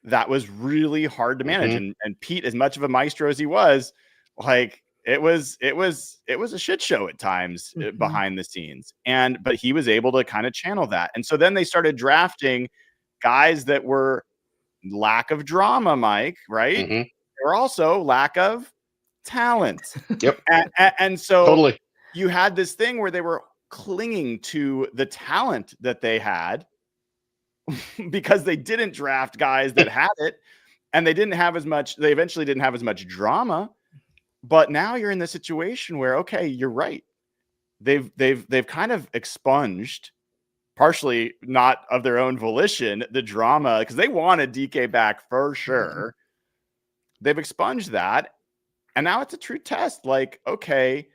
That was really hard to manage. And Pete, as much of a maestro as he was, like it was a shit show at times behind the scenes. But he was able to kind of channel that. And so then they started drafting guys that were lack of drama, Mike, right? They were also lack of talent. Yep. And so Totally. you had this thing where they were clinging to the talent that they had because they didn't draft guys that had it, and they eventually didn't have as much drama. But now you're in the situation where, okay, you're right. They've kind of expunged, partially not of their own volition, the drama, because they wanted DK back for sure. They've expunged that. And now it's a true test. Like, okay,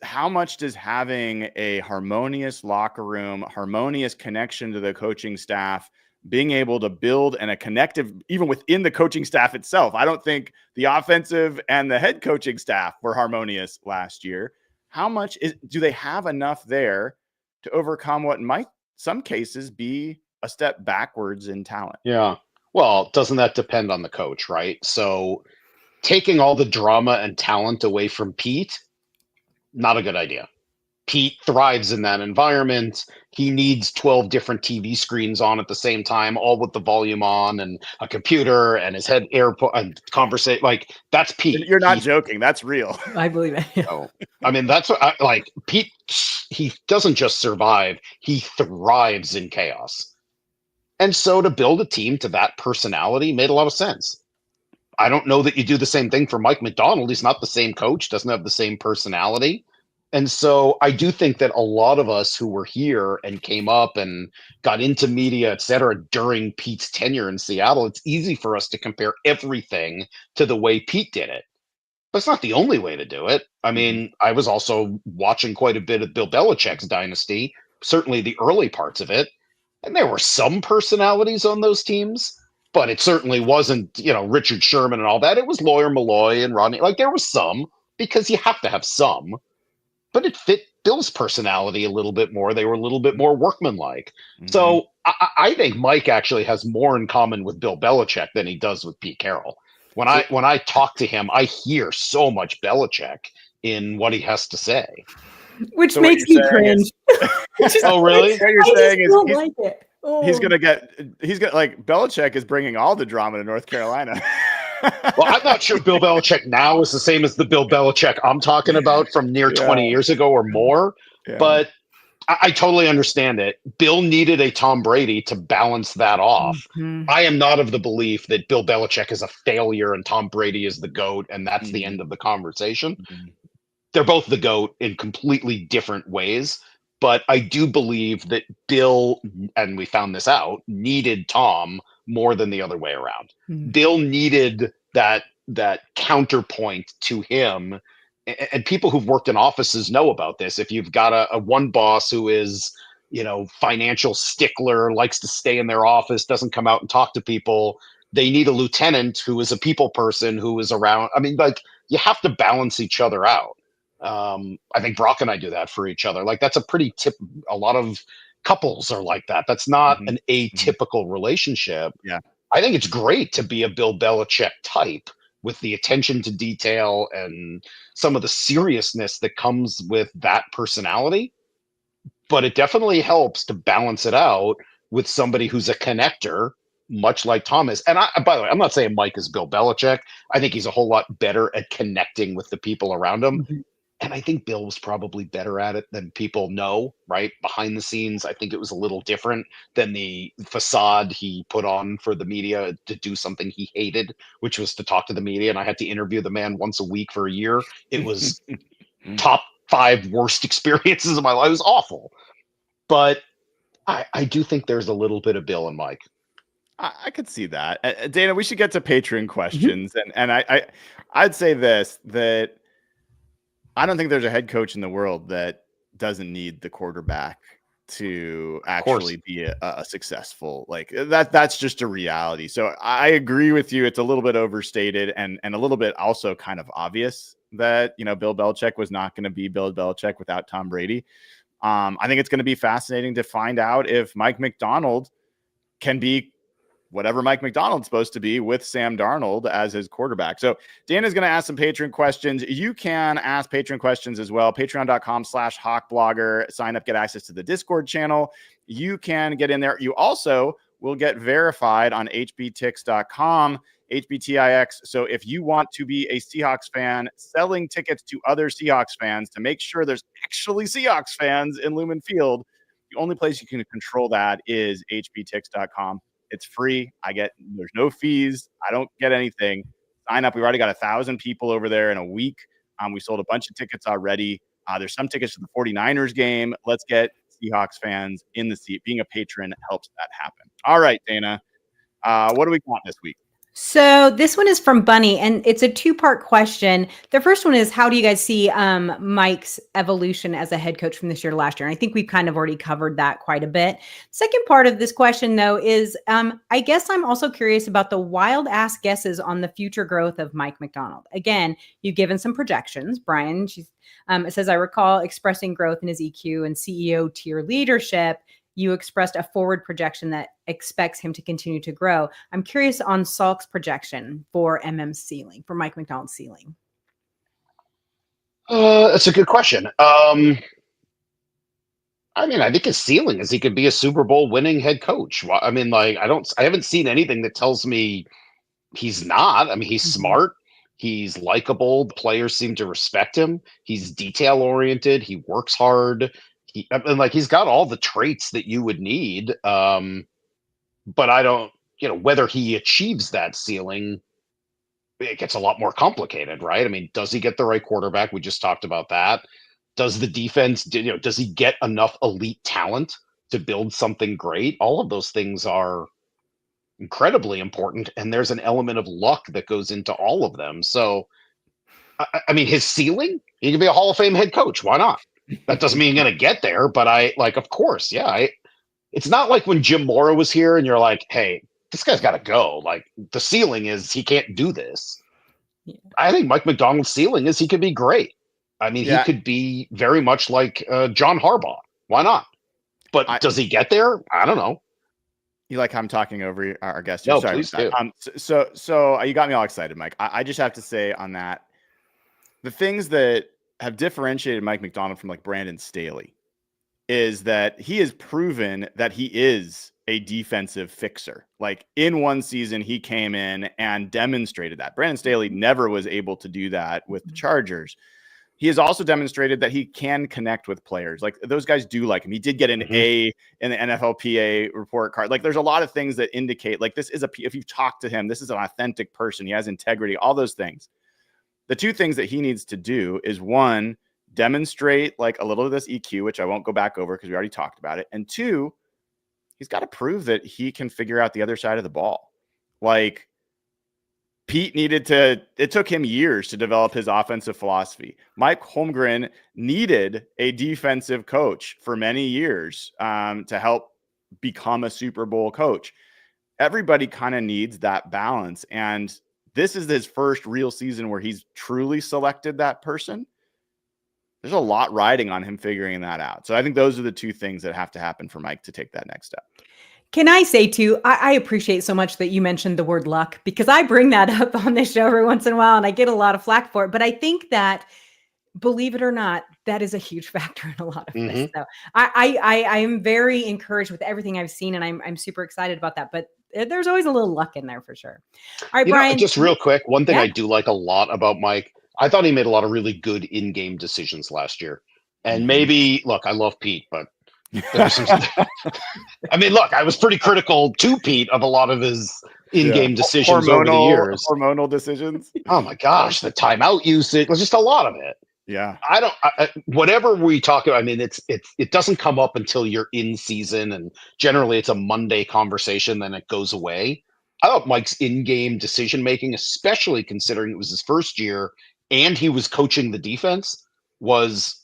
how much does having a harmonious locker room, harmonious connection to the coaching staff, being able to build and a connective, even within the coaching staff itself. I don't think the offensive and the head coaching staff were harmonious last year. How much do they have enough there to overcome what might, some cases, be a step backwards in talent? Yeah. Well, doesn't that depend on the coach, right? So taking all the drama and talent away from Pete, not a good idea. Pete thrives in that environment. He needs 12 different TV screens on at the same time, all with the volume on and a computer and his head AirPod and conversation. Like, that's Pete. You're not joking. That's real. I believe it. Oh, I mean, that's what Pete, he doesn't just survive, he thrives in chaos. And so to build a team to that personality made a lot of sense. I don't know that you do the same thing for Mike Macdonald. He's not the same coach, doesn't have the same personality. And so I do think that a lot of us who were here and came up and got into media, et cetera, during Pete's tenure in Seattle, it's easy for us to compare everything to the way Pete did it. But it's not the only way to do it. I mean, I was also watching quite a bit of Bill Belichick's dynasty, certainly the early parts of it. And there were some personalities on those teams, but it certainly wasn't, Richard Sherman and all that. It was Lawyer Malloy and Rodney. Like, there was some, because you have to have some. But it fit Bill's personality a little bit more. They were a little bit more workmanlike. So I think Mike actually has more in common with Bill Belichick than he does with Pete Carroll. When I talk to him, I hear so much Belichick in what he has to say. Which So what makes you're me saying cringe. Oh, really? What you're I saying just is don't like it. Oh. he's gonna like Belichick is bringing all the drama to North Carolina. Well, I'm not sure Bill Belichick now is the same as the Bill Belichick I'm talking about from near 20 years ago or more. Yeah. But I totally understand it. Bill needed a Tom Brady to balance that off. I am not of the belief that Bill Belichick is a failure and Tom Brady is the GOAT, and that's the end of the conversation. They're both the GOAT in completely different ways. But I do believe that Bill, and we found this out, needed Tom more than the other way around. Bill needed that counterpoint to him. And people who've worked in offices know about this. If you've got a one boss who is, financial stickler, likes to stay in their office, doesn't come out and talk to people, they need a lieutenant who is a people person who is around. I mean, like, you have to balance each other out. I think Brock and I do that for each other. Like, that's a pretty a lot of couples are like that. That's not an atypical relationship. Yeah. I think it's great to be a Bill Belichick type with the attention to detail and some of the seriousness that comes with that personality. But it definitely helps to balance it out with somebody who's a connector, much like Tom is. And by the way, I'm not saying Mike is Bill Belichick. I think he's a whole lot better at connecting with the people around him. And I think Bill was probably better at it than people know, right? Behind the scenes, I think it was a little different than the facade he put on for the media to do something he hated, which was to talk to the media. And I had to interview the man once a week for a year. It was top 5 worst experiences of my life. It was awful. But I do think there's a little bit of Bill and Mike. I could see that. Dana, we should get to Patreon questions. And I'd say this, that I don't think there's a head coach in the world that doesn't need the quarterback to actually be a successful, like that's just a reality. So I agree with you. It's a little bit overstated and a little bit also kind of obvious that, Bill Belichick was not going to be Bill Belichick without Tom Brady. I think it's going to be fascinating to find out if Mike Macdonald can be whatever Mike Macdonald's supposed to be with Sam Darnold as his quarterback. So Dana's going to ask some Patreon questions. You can ask Patreon questions as well. Patreon.com/HawkBlogger. Sign up, get access to the Discord channel. You can get in there. You also will get verified on hbtix.com, HBTIX. So if you want to be a Seahawks fan, selling tickets to other Seahawks fans to make sure there's actually Seahawks fans in Lumen Field, the only place you can control that is hbtix.com. It's free. There's no fees. I don't get anything. Sign up. We've already got 1,000 people over there in a week. We sold a bunch of tickets already. There's some tickets to the 49ers game. Let's get Seahawks fans in the seat. Being a patron helps that happen. All right, Dana. What do we got this week? So this one is from Bunny, and it's a 2-part question. The first one is, how do you guys see Mike's evolution as a head coach from this year to last year? And I think we've kind of already covered that quite a bit. Second part of this question, though, is I guess I'm also curious about the wild-ass guesses on the future growth of Mike Macdonald. Again, you've given some projections. Brian, it says, I recall expressing growth in his EQ and CEO tier leadership. You expressed a forward projection that expects him to continue to grow. I'm curious on Salk's projection for MM's ceiling, for Mike Macdonald's ceiling. That's a good question. I think his ceiling is he could be a Super Bowl winning head coach. I haven't seen anything that tells me he's not. He's smart. He's likable. The players seem to respect him. He's detail oriented. He works hard. He's got all the traits that you would need. But I don't, whether he achieves that ceiling, it gets a lot more complicated, right? Does he get the right quarterback? We just talked about that. Does the defense, does he get enough elite talent to build something great? All of those things are incredibly important. And there's an element of luck that goes into all of them. So, his ceiling, he could be a Hall of Fame head coach. Why not? That doesn't mean you're going to get there, but of course, yeah. It's not like when Jim Mora was here and you're like, hey, this guy's got to go. The ceiling is he can't do this. Yeah. I think Mike Macdonald's ceiling is he could be great. He could be very much like John Harbaugh. Why not? But does he get there? I don't know. You like how I'm talking over our guest? No, sorry please do. So you got me all excited, Mike. I just have to say on that, the things that have differentiated Mike Macdonald from like Brandon Staley is that he has proven that he is a defensive fixer. Like in one season, he came in and demonstrated that. Brandon Staley never was able to do that with the Chargers. He has also demonstrated that he can connect with players. Like those guys do like him. He did get an A in the NFLPA report card. Like there's a lot of things that indicate like this is if you've talked to him, this is an authentic person. He has integrity, all those things. The two things that he needs to do is one, demonstrate like a little of this EQ, which I won't go back over because we already talked about it. And two, he's got to prove that he can figure out the other side of the ball. Like Pete it took him years to develop his offensive philosophy. Mike Holmgren needed a defensive coach for many years to help become a Super Bowl coach. Everybody kind of needs that balance. And this is his first real season where he's truly selected that person. There's a lot riding on him figuring that out. So I think those are the two things that have to happen for Mike to take that next step. Can I say too, I appreciate so much that you mentioned the word luck because I bring that up on this show every once in a while and I get a lot of flack for it. But I think that, believe it or not, that is a huge factor in a lot of this. So I am very encouraged with everything I've seen and I'm super excited about that. But there's always a little luck in there for sure. All right, Brian. Just real quick, one thing I do like a lot about Mike, I thought he made a lot of really good in-game decisions last year. And maybe, look, I love Pete, but there's some look, I was pretty critical to Pete of a lot of his in-game decisions over the years. Hormonal decisions. Oh my gosh, the timeout usage was just a lot of it. Yeah. Whatever we talk about, I mean, it doesn't come up until you're in season, and generally it's a Monday conversation, then it goes away. I thought Mike's in-game decision making, especially considering it was his first year and he was coaching the defense, was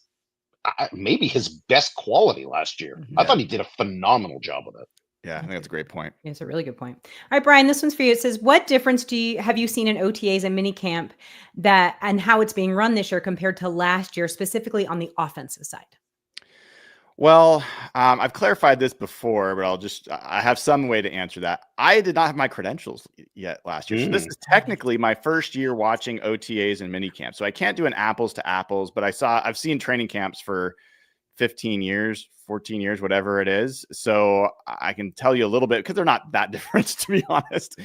maybe his best quality last year. I thought he did a phenomenal job with it. Yeah, I think that's a great point. It's a really good point. All right, Brian, this one's for you. It says, what difference have you seen in OTAs and minicamp and how it's being run this year compared to last year, specifically on the offensive side? Well, I've clarified this before, but I have some way to answer that. I did not have my credentials yet last year. So this is technically my first year watching OTAs and minicamp. So I can't do an apples to apples, but I've seen training camps for 15 years, 14 years, whatever it is. So I can tell you a little bit because they're not that different, to be honest.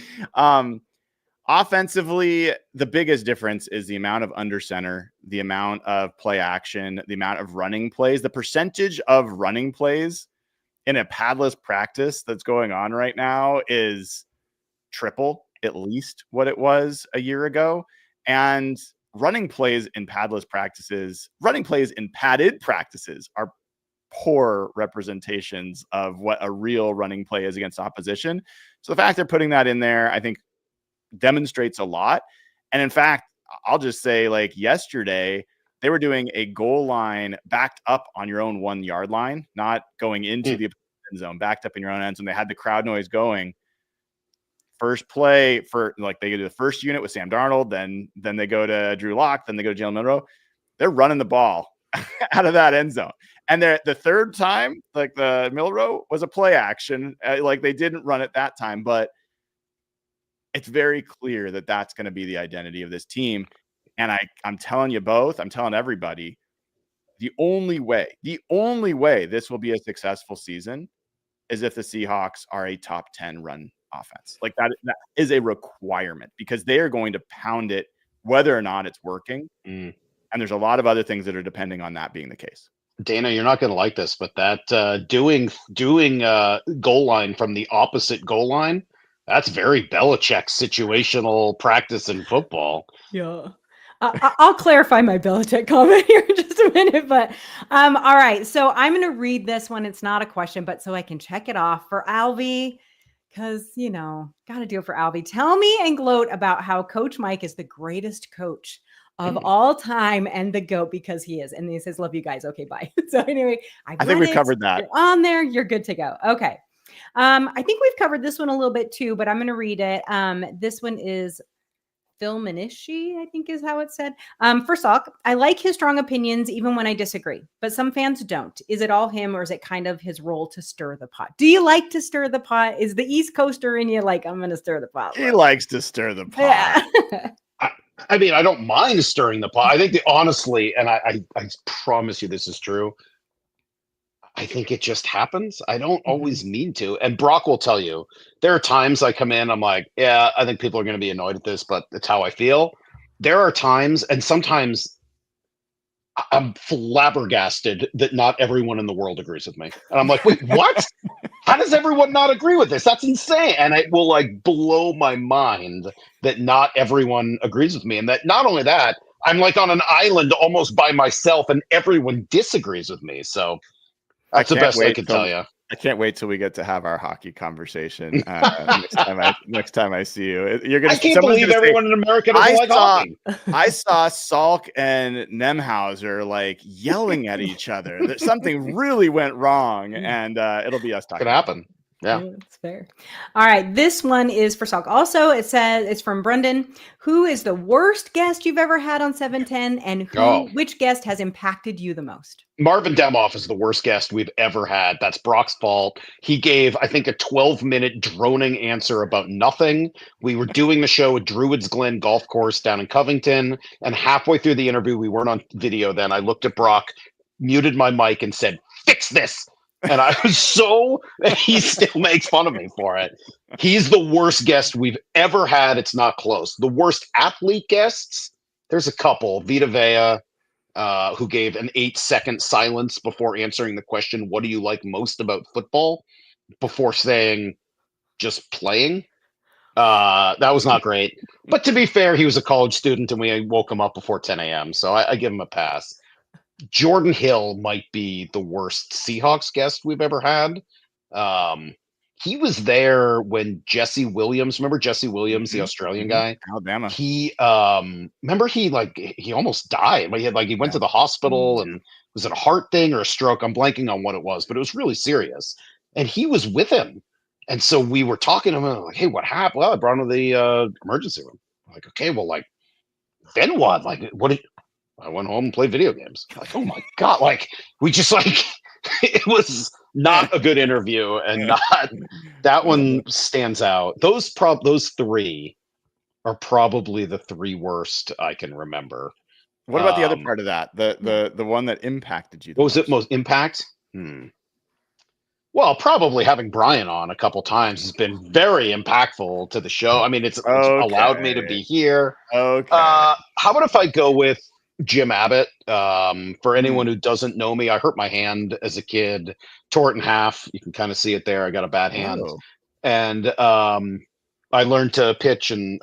Offensively, the biggest difference is the amount of under center, the amount of play action, the amount of running plays, the percentage of running plays in a padless practice that's going on right now is triple at least what it was a year ago. And running plays in padded practices are poor representations of what a real running play is against opposition. So the fact they're putting that in there, I think, demonstrates a lot. And in fact, I'll just say, like, yesterday they were doing a goal line backed up on your own 1 yard line, not going into the end zone, backed up in your own end zone. They had the crowd noise going. First play for, like, they do the first unit with Sam Darnold, then they go to Drew Lock, then they go to Jalen Milroe. They're running the ball out of that end zone. And the third time, like, the Milroe was a play action. Like, they didn't run it that time, but it's very clear that that's going to be the identity of this team. And I'm telling you both, I'm telling everybody, the only way this will be a successful season is if the Seahawks are a top 10 run offense. Like, that is a requirement because they are going to pound it whether or not it's working. And there's a lot of other things that are depending on that being the case. Dana, you're not going to like this, but that doing goal line from the opposite goal line, that's very Belichick situational practice in football. Yeah. I'll clarify my Belichick comment here in just a minute, but all right. So I'm going to read this one. It's not a question, but so I can check it off for Albie because, got to do it for Albie. Tell me and gloat about how Coach Mike is the greatest coach of all time and the GOAT because he is. And he says, love you guys. Okay, bye. So anyway, I think we've covered that. You're on there. You're good to go. Okay. I think we've covered this one a little bit too, but I'm going to read it. This one is Phil Manishi, I think is how it's said. For Salk, I like his strong opinions even when I disagree, but some fans don't. Is it all him or is it kind of his role to stir the pot? Do you like to stir the pot? Is the East Coaster in you like, I'm going to stir the pot? He likes to stir the pot. Yeah. I mean, I don't mind stirring the pot. I think honestly, and I promise you this is true, I think it just happens. I don't always mean to. And Brock will tell you, there are times I come in, I'm like, yeah, I think people are going to be annoyed at this, but it's how I feel. There are times, and sometimes I'm flabbergasted that not everyone in the world agrees with me. And I'm like, wait, what? How does everyone not agree with this? That's insane. And it will, like, blow my mind that not everyone agrees with me. And that not only that, I'm like on an island almost by myself and everyone disagrees with me. So that's the best I can tell you. I can't wait till we get to have our hockey conversation next time I see you. I can't believe everyone in America doesn't like hockey. I saw Salk and Nemhauser like yelling at each other. That something really went wrong, and it'll be us talking. Could happen. Yeah, that's fair. All right, this one is for Salk. Also, it says it's from Brendan. Who is the worst guest you've ever had on 710, and which guest has impacted you the most? Marvin Demoff is the worst guest we've ever had. That's Brock's fault. He gave, I think, a 12-minute droning answer about nothing. We were doing the show at Druids Glen Golf Course down in Covington, and halfway through the interview, we weren't on video then. I looked at Brock, muted my mic, and said, "Fix this." And I was he still makes fun of me for it. He's the worst guest we've ever had. It's not close. The worst athlete guests, there's a couple. Vita Vea, who gave an 8-second silence before answering the question, what do you like most about football? Before saying, just playing. That was not great. But to be fair, he was a college student, and we woke him up before 10 a.m., so I give him a pass. Jordan Hill might be the worst Seahawks guest we've ever had. He was there when Jesse Williams, remember Jesse Williams, the Australian guy? Alabama. He remember he almost died. He went to the hospital, and was it a heart thing or a stroke? I'm blanking on what it was, but it was really serious. And he was with him. And so we were talking to him, like, hey, what happened? Well, I brought him to the emergency room. I'm like, okay, well, like, then what? Like, I went home and played video games. Like, oh my God. Like, we just like, it was not a good interview, and not that one stands out. Those three are probably the three worst I can remember. What about the other part of that? The one that impacted you? What was it most impact? Well, probably having Brian on a couple times has been very impactful to the show. I mean, it's allowed me to be here. Okay. How about if I go with Jim Abbott? For anyone who doesn't know me, I hurt my hand as a kid, tore it in half. You can kind of see it there. I got a bad hand. And I learned to catch and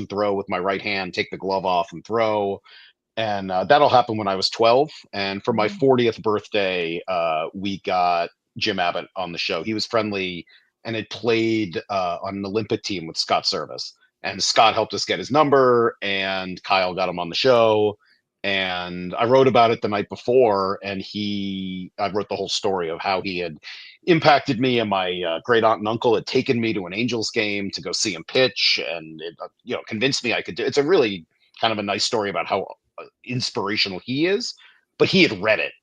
throw with my right hand, take the glove off and throw. And that'll happen when I was 12. And for my 40th birthday, we got Jim Abbott on the show. He was friendly and had played on an Olympic team with Scott Service. And Scott helped us get his number, and Kyle got him on the show. And I wrote about it the night before, and I wrote the whole story of how he had impacted me, and my great aunt and uncle had taken me to an Angels game to go see him pitch, and it, convinced me I could do it. It's a really kind of a nice story about how inspirational he is, but he had read it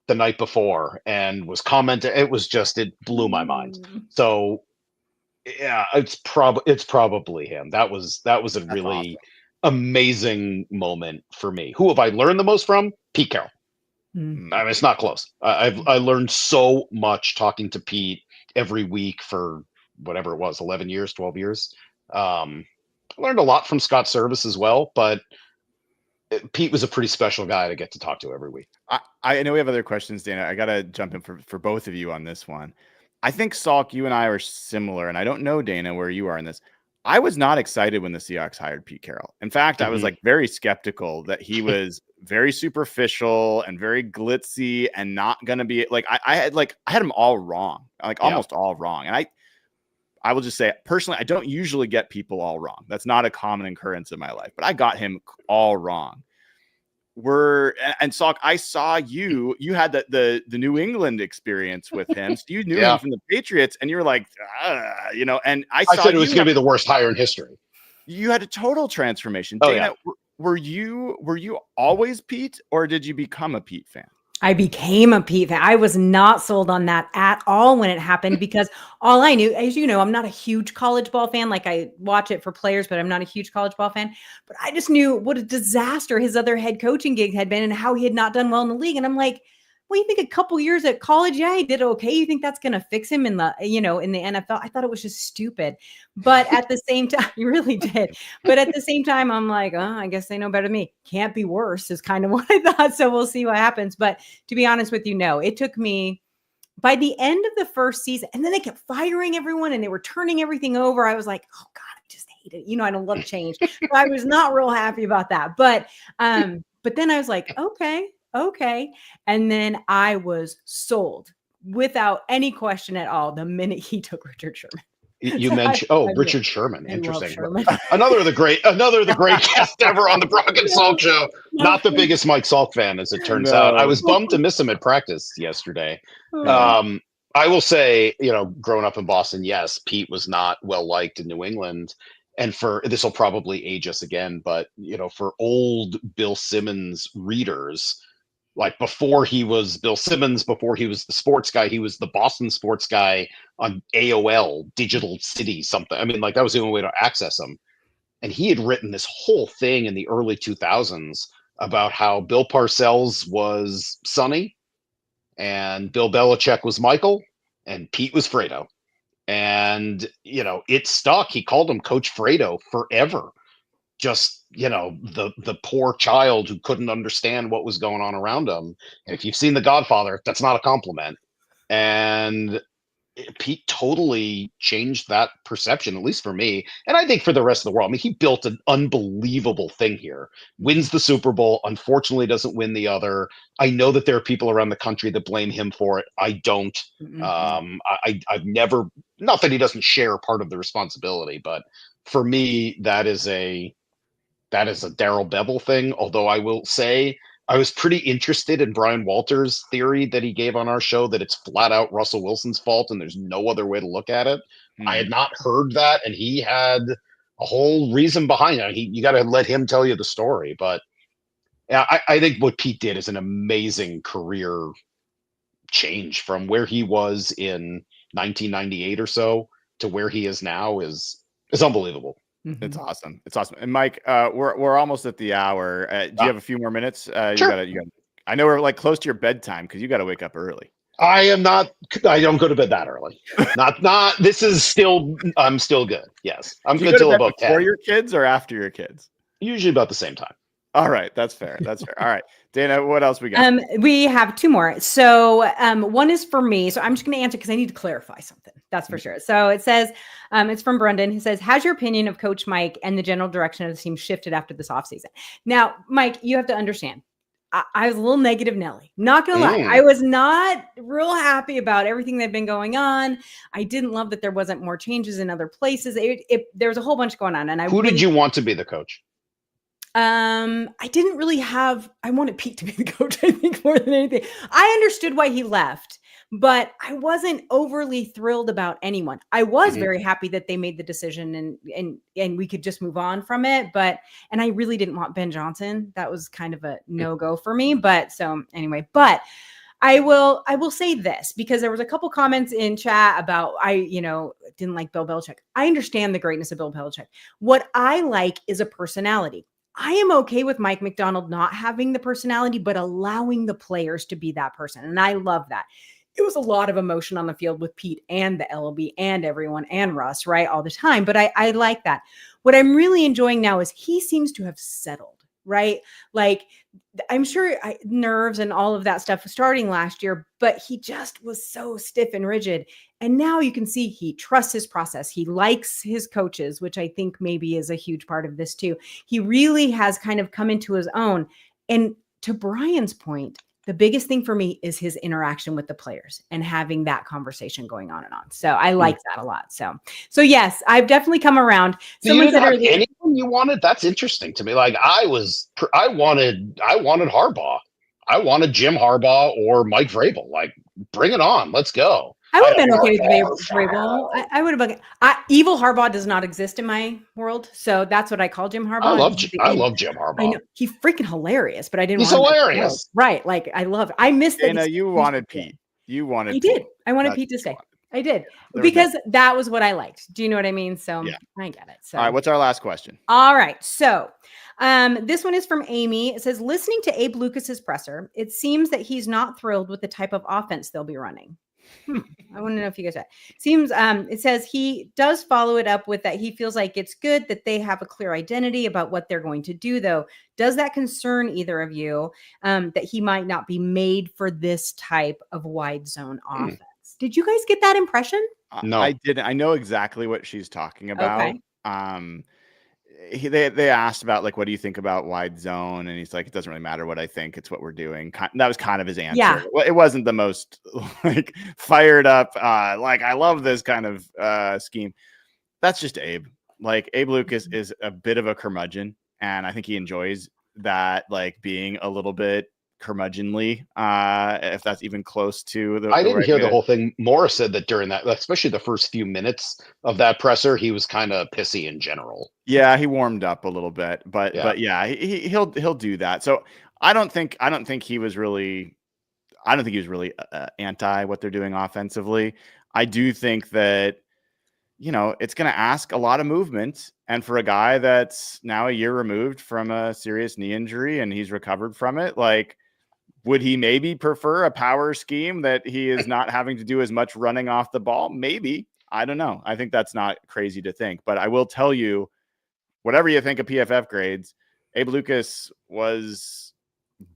the night before and was commenting. It blew my mind. So yeah, it's probably him. That was a really amazing moment for me. Who have I learned the most from? Pete Carroll. I mean, it's not close. I learned so much talking to Pete every week for whatever it was, 11 years, 12 years. I learned a lot from Scott Service as well, but Pete was a pretty special guy to get to talk to every week. I know we have other questions, Dana. I got to jump in for both of you on this one. I think, Salk, you and I are similar, and I don't know, Dana, where you are in this. I was not excited when the Seahawks hired Pete Carroll. In fact, I was like very skeptical that he was very superficial and very glitzy and not going to be like, I had him all wrong, almost all wrong. And I will just say, personally, I don't usually get people all wrong. That's not a common occurrence in my life, but I got him all wrong. And Salk, I saw you had the New England experience with him. So you knew him from the Patriots, and you were like, and I said it was going to be the worst hire in history. You had a total transformation. Oh, Dana, were you always Pete, or did you become a Pete fan? I became a Pete fan. I was not sold on that at all when it happened, because all I knew, as you know, I'm not a huge college ball fan. Like, I watch it for players, but I'm not a huge college ball fan. But I just knew what a disaster his other head coaching gig had been and how he had not done well in the league. And I'm like, well, you think a couple years at college, he did okay. You think that's going to fix him in the, in the NFL? I thought it was just stupid. But at the same time, you really did. But at the same time, I'm like, I guess they know better than me. Can't be worse is kind of what I thought. So we'll see what happens. But to be honest with you, no, it took me by the end of the first season, and then they kept firing everyone and they were turning everything over. I was like, oh God, I just hate it. I don't love change. So I was not real happy about that. But then I was like, okay. And then I was sold without any question at all the minute he took Richard Sherman. You mentioned Richard Sherman. Interesting. Another of the great guests ever on the Brock and Salk show. Not the biggest Mike Salk fan, as it turns out. I was bummed to miss him at practice yesterday. I will say, growing up in Boston, yes, Pete was not well liked in New England. And this will probably age us again, but for old Bill Simmons readers, like before he was Bill Simmons, before he was the sports guy, he was the Boston sports guy on AOL, Digital City, something. I mean, like, that was the only way to access him. And he had written this whole thing in the early 2000s about how Bill Parcells was Sonny, and Bill Belichick was Michael, and Pete was Fredo. And, it stuck. He called him Coach Fredo forever. Just, the poor child who couldn't understand what was going on around him. And if you've seen The Godfather, that's not a compliment. And Pete totally changed that perception, at least for me, and I think for the rest of the world. I mean, he built an unbelievable thing here. Wins the Super Bowl, unfortunately doesn't win the other. I know that there are people around the country that blame him for it. I don't. I've never, not that he doesn't share part of the responsibility, but for me, that is a Darrell Bevel thing. Although I will say, I was pretty interested in Brian Walters' theory that he gave on our show that it's flat out Russell Wilson's fault and there's no other way to look at it. I had not heard that, and he had a whole reason behind it. You got to let him tell you the story. But yeah, I think what Pete did is an amazing career change from where he was in 1998 or so to where he is now is unbelievable. It's awesome. It's awesome. And Mike, we're almost at the hour. Do you have a few more minutes? Sure. You got. I know we're like close to your bedtime because you got to wake up early. I don't go to bed that early. Not. This is still. I'm still good. Yes, I'm good till about 10. Before your kids or after your kids? Usually about the same time. All right, that's fair. That's fair. All right, Dana, what else we got? We have two more. So one is for me. So I'm just going to answer because I need to clarify something. That's for sure. So it says, it's from Brendan, who says, has your opinion of Coach Mike and the general direction of the team shifted after this offseason? Now, Mike, you have to understand, I was a little negative Nelly. Not going to lie. I was not real happy about everything that had been going on. I didn't love that there wasn't more changes in other places. There was a whole bunch going on. And Who did you want to be the coach? I didn't really I wanted Pete to be the coach, I think, more than anything. I understood why he left, but I wasn't overly thrilled about anyone. I was very happy that they made the decision and we could just move on from it. And I really didn't want Ben Johnson. That was kind of a no-go for me. But I will say this because there was a couple comments in chat about didn't like Bill Belichick. I understand the greatness of Bill Belichick. What I like is a personality. I am okay with Mike Macdonald not having the personality, but allowing the players to be that person. And I love that. It was a lot of emotion on the field with Pete and the LB and everyone and Russ, right? All the time. But I like that. What I'm really enjoying now is he seems to have settled, right? Like, I'm sure nerves and all of that stuff was starting last year, but he just was so stiff and rigid. And now you can see he trusts his process. He likes his coaches, which I think maybe is a huge part of this too. He really has kind of come into his own. And to Brian's point, the biggest thing for me is his interaction with the players and having that conversation going on and on. So I like that a lot. So yes, I've definitely come around. Someone said anyone you wanted? That's interesting to me. Like I wanted Harbaugh. I wanted Jim Harbaugh or Mike Vrabel. Like, bring it on. Let's go. I would have been okay with Vrabel. I would have been. Evil Harbaugh does not exist in my world, so that's what I call Jim Harbaugh. I love Jim Harbaugh. I know he's freaking hilarious, but I didn't. He's hilarious, right? Like I love. I missed that. Dana, you wanted Pete. You wanted. I did. I wanted Pete to stay. I did because that was what I liked. Do you know what I mean? So yeah. I get it. So all right, what's our last question? All right, so this one is from Amy. It says, listening to Abe Lucas's presser, it seems that he's not thrilled with the type of offense they'll be running. I want to know if you guys that seems it says he does follow it up with that he feels like it's good that they have a clear identity about what they're going to do, though. Does that concern either of you that he might not be made for this type of wide zone offense? Did you guys get that impression? No, I didn't. I know exactly what she's talking about. Okay. They asked about like, what do you think about wide zone? And he's like, it doesn't really matter what I think. It's what we're doing. That was kind of his answer. Yeah. It wasn't the most like fired up. Like I love this kind of scheme. That's just Abe. Like Abe Lucas is a bit of a curmudgeon, and I think he enjoys that, like being a little bit curmudgeonly, if that's even close to the. I didn't hear the whole thing. Morris said that during that, especially the first few minutes of that presser, he was kind of pissy in general. Yeah, he warmed up a little bit, but yeah, he'll do that. So I don't think he was really anti what they're doing offensively. I do think that it's going to ask a lot of movement, and for a guy that's now a year removed from a serious knee injury and he's recovered from it, like. Would he maybe prefer a power scheme that he is not having to do as much running off the ball? Maybe. I don't know. I think that's not crazy to think. But I will tell you, whatever you think of PFF grades, Abe Lucas was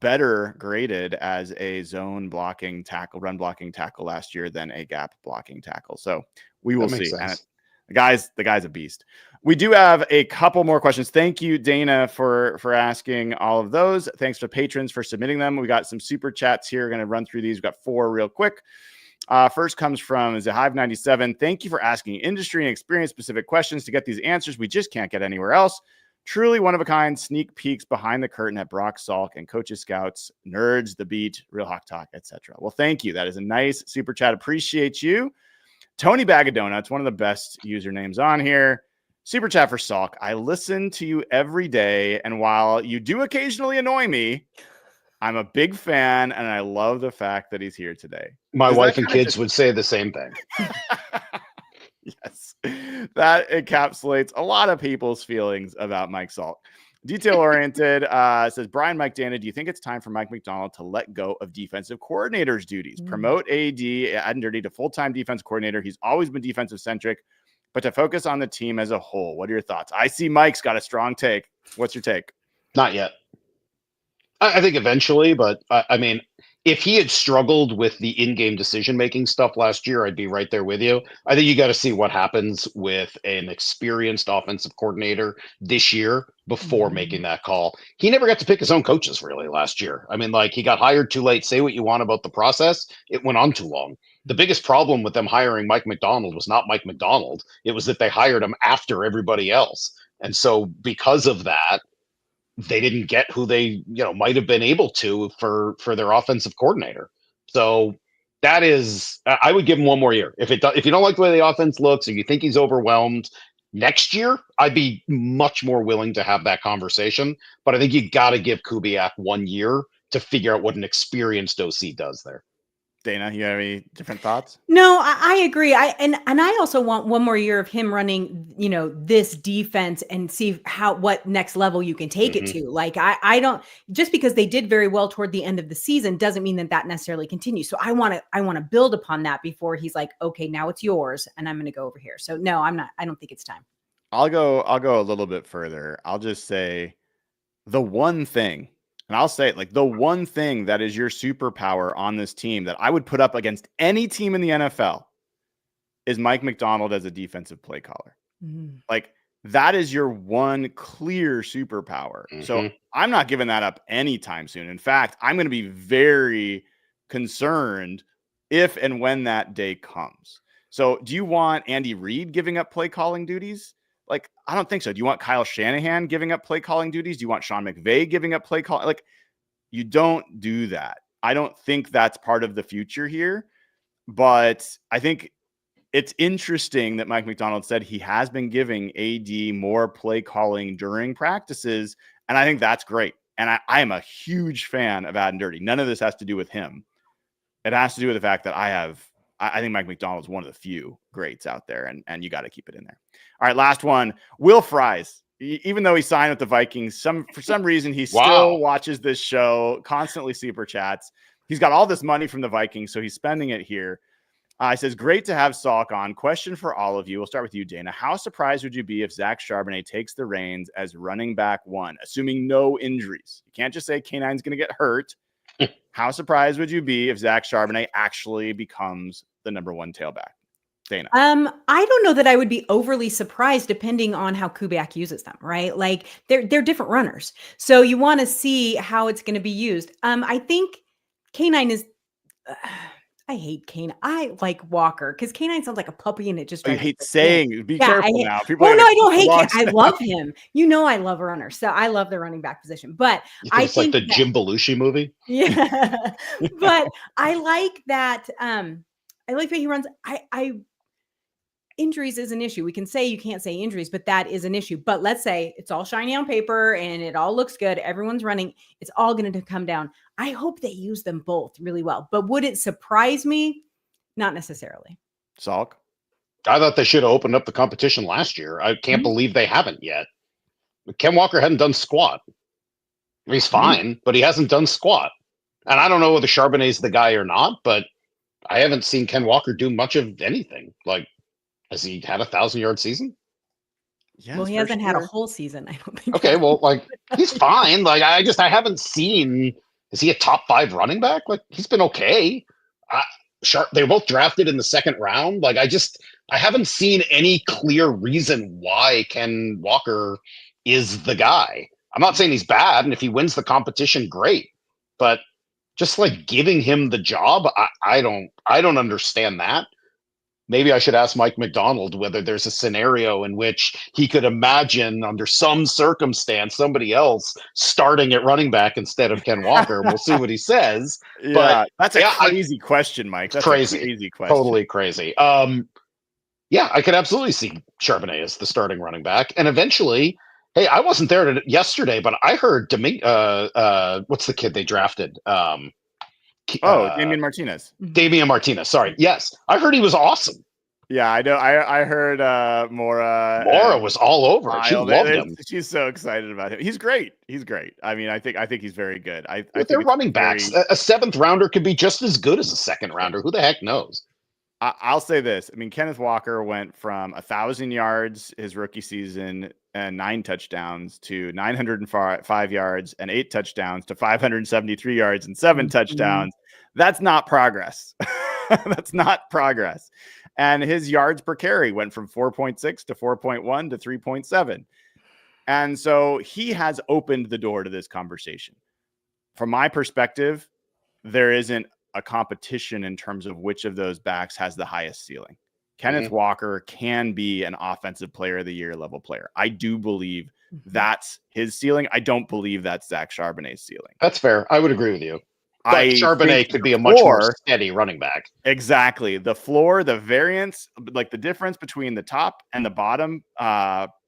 better graded as a zone blocking tackle, run blocking tackle last year than a gap blocking tackle. So we will see. And the guy's a beast. We do have a couple more questions. Thank you, Dana, for asking all of those. Thanks to patrons for submitting them. We got some super chats here. We're going to run through these. We've got 4 real quick. First comes from Zahive97. Thank you for asking industry and experience specific questions to get these answers we just can't get anywhere else. Truly one of a kind sneak peeks behind the curtain at Brock Salk and Coaches Scouts, Nerds, The Beat, Real Hawk Talk, etc. Well, thank you. That is a nice super chat. Appreciate you. Tony Bag of Donuts, one of the best usernames on here. Super chat for Salk. I listen to you every day, and while you do occasionally annoy me, I'm a big fan, and I love the fact that he's here today. My wife and kids would say the same thing. Yes, that encapsulates a lot of people's feelings about Mike Salk. Detail-oriented says, Brian Mike Dana, do you think it's time for Mike Macdonald to let go of defensive coordinators' duties? Promote AD and Dirty to full-time defense coordinator. He's always been defensive-centric, but to focus on the team as a whole. What are your thoughts? I see Mike's got a strong take. What's your take? Not yet. I think eventually, but I mean, if he had struggled with the in-game decision-making stuff last year, I'd be right there with you. I think you got to see what happens with an experienced offensive coordinator this year before making that call. He never got to pick his own coaches really last year. I mean, like, he got hired too late. Say what you want about the process. It went on too long. The biggest problem with them hiring Mike Macdonald was not Mike Macdonald. It was that they hired him after everybody else. And so because of that, they didn't get who they, might have been able to for their offensive coordinator. So that is, I would give him one more year. If you don't like the way the offense looks, or you think he's overwhelmed next year, I'd be much more willing to have that conversation. But I think you got to give Kubiak 1 year to figure out what an experienced OC does there. Dana, you have any different thoughts? No, I agree. And I also want 1 more year of him running, this defense and see what next level you can take it to. Like, I don't, just because they did very well toward the end of the season doesn't mean that necessarily continues. So I want to build upon that before he's like, okay, now it's yours and I'm going to go over here. So no, I don't think it's time. I'll go a little bit further. I'll just say the one thing, and I'll say it, like, the one thing that is your superpower on this team that I would put up against any team in the NFL is Mike Macdonald as a defensive play caller. Like, that is your one clear superpower. So I'm not giving that up anytime soon. In fact, I'm going to be very concerned if and when that day comes. So do you want Andy Reid giving up play calling duties? Like, I don't think so. Do you want Kyle Shanahan giving up play calling duties? Do you want Sean McVay giving up play calling? Like, you don't do that. I don't think that's part of the future here. But I think it's interesting that Mike Macdonald said he has been giving AD more play calling during practices. And I think that's great. And I am a huge fan of Ad and Dirty. None of this has to do with him. It has to do with the fact that I think Mike Macdonald is one of the few greats out there, and you got to keep it in there. All right, last one. Will Fries, even though he signed with the Vikings, for some reason he still watches this show, constantly super chats. He's got all this money from the Vikings, so he's spending it here. He says, great to have Salk on. Question for all of you. We'll start with you, Dana. How surprised would you be if Zach Charbonnet takes the reins as running back 1, assuming no injuries? You can't just say K9's going to get hurt. How surprised would you be if Zach Charbonnet actually becomes the number 1 tailback? Dana. I don't know that I would be overly surprised depending on how Kubiak uses them, right? Like, they're different runners. So you want to see how it's going to be used. I think K9 is I hate K9. I like Walker because K9 sounds like a puppy and it just. I hate saying. Be careful now. People. Oh no, I don't hate K9. I love him. I love runners, so I love the running back position. But I think it's like the Jim Belushi movie. Yeah, but I like that. I like that he runs. Injuries is an issue. We can say you can't say injuries, but that is an issue. But let's say it's all shiny on paper and it all looks good. Everyone's running. It's all going to come down. I hope they use them both really well. But would it surprise me? Not necessarily. Salk? I thought they should have opened up the competition last year. I can't believe they haven't yet. Ken Walker hadn't done squat. He's fine, but he hasn't done squat. And I don't know whether Charbonnet's the guy or not, but I haven't seen Ken Walker do much of anything. Like, has he had a 1,000-yard season? Yes, well, he hasn't had a whole season, I don't think. Okay, well, like, he's fine. Like, I haven't seen Is he a top 5 running back? Like, he's been okay. They were both drafted in the second round. Like, I haven't seen any clear reason why Ken Walker is the guy. I'm not saying he's bad, and if he wins the competition, great. But just like giving him the job, I don't understand that. Maybe I should ask Mike Macdonald whether there's a scenario in which he could imagine, under some circumstance, somebody else starting at running back instead of Ken Walker. We'll see what he says. Yeah, But that's a crazy question, Mike. That's crazy. a crazy question. Totally crazy. Yeah, I could absolutely see Charbonnet as the starting running back, and eventually. Hey, I wasn't there yesterday, but I heard what's the kid they drafted? Damian Martinez. Damian Martinez. Sorry. Yes, I heard he was awesome. Yeah, I know. I heard Mora. Mora was all over it. She loved him. She's so excited about him. He's great. He's great. I mean, I think he's very good. With their running backs, a 7th rounder could be just as good as a 2nd rounder. Who the heck knows? I'll say this. I mean, Kenneth Walker went from 1,000 yards his rookie season and 9 touchdowns to 905 yards and 8 touchdowns to 573 yards and 7 touchdowns. That's not progress. That's not progress. And his yards per carry went from 4.6 to 4.1 to 3.7. And so he has opened the door to this conversation. From my perspective, there isn't a competition in terms of which of those backs has the highest ceiling. Kenneth Walker can be an offensive player of the year level player. I do believe that's his ceiling. I don't believe that's Zach Charbonnet's ceiling. That's fair. I would agree with you. But Charbonnet could be a much more steady running back. Exactly. The floor, the variance, like the difference between the top and the bottom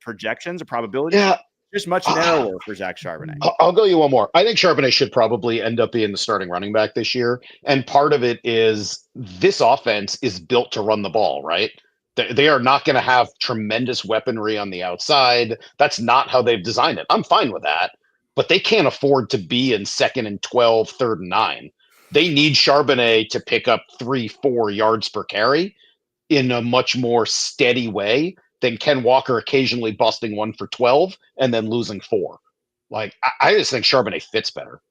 projections or probabilities. Yeah. Just much narrower for Zach Charbonnet. I'll go you one more. I think Charbonnet should probably end up being the starting running back this year. And part of it is this offense is built to run the ball, right? They are not going to have tremendous weaponry on the outside. That's not how they've designed it. I'm fine with that. But they can't afford to be in 2nd and 12, 3rd and 9. They need Charbonnet to pick up 3-4 yards per carry in a much more steady way than Ken Walker occasionally busting 1 for 12 and then losing 4. Like, I just think Charbonnet fits better.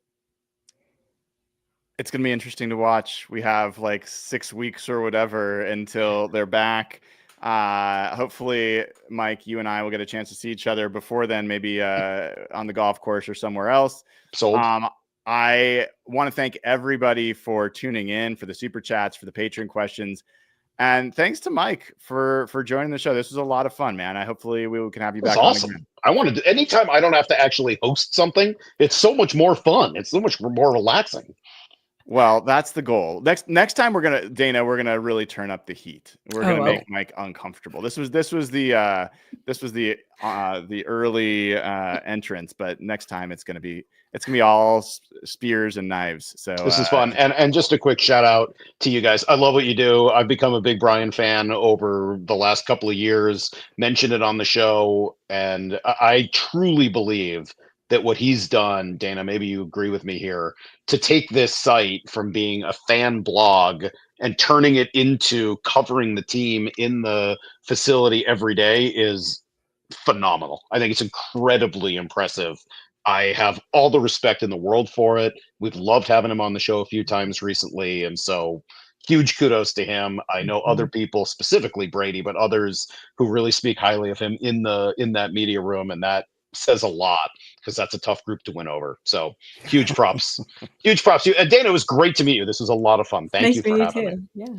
It's going to be interesting to watch. We have like 6 weeks or whatever until they're back. Hopefully, Mike, you and I will get a chance to see each other before then, maybe on the golf course or somewhere else. Sold. I want to thank everybody for tuning in, for the super chats, for the Patreon questions. And thanks to Mike for joining the show. This was a lot of fun, man. Hopefully we can have you back. That's awesome. I wanted to, anytime I don't have to actually host something, it's so much more fun. It's so much more relaxing. Well, that's the goal. Next time we're gonna really turn up the heat. We're gonna make Mike uncomfortable. This was the early entrance, but next time it's gonna be all spears and knives. So this is fun. And just a quick shout out to you guys. I love what you do. I've become a big Brian fan over the last couple of years. Mentioned it on the show, and I truly believe that what he's done, Dana, maybe you agree with me here, to take this site from being a fan blog and turning it into covering the team in the facility every day is phenomenal. I think it's incredibly impressive. I have all the respect in the world for it. We've loved having him on the show a few times recently, and so huge kudos to him. I know other people, specifically Brady, but others who really speak highly of him in that media room, and that says a lot because that's a tough group to win over. So huge props. Huge props to you. And Dana, it was great to meet you. This was a lot of fun. Thank you for having me. Yeah.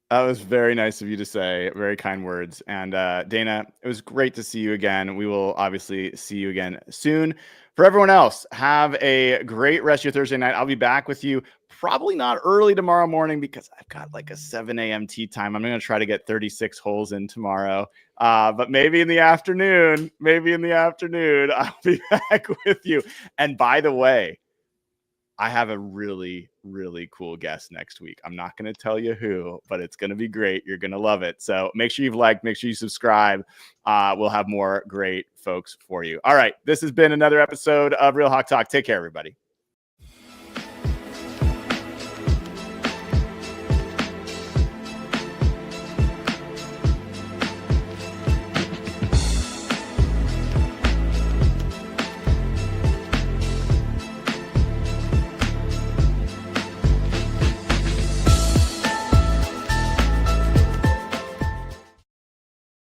That was very nice of you to say. Very kind words. And Dana, it was great to see you again. We will obviously see you again soon. For everyone else, have a great rest of your Thursday night. I'll be back with you probably not early tomorrow morning because I've got like a 7 a.m. tee time. I'm going to try to get 36 holes in tomorrow. But maybe in the afternoon, I'll be back with you. And by the way, I have a really, really cool guest next week. I'm not going to tell you who, but it's going to be great. You're going to love it. So make sure you've liked, make sure you subscribe. We'll have more great folks for you. All right. This has been another episode of Real Hawk Talk. Take care, everybody.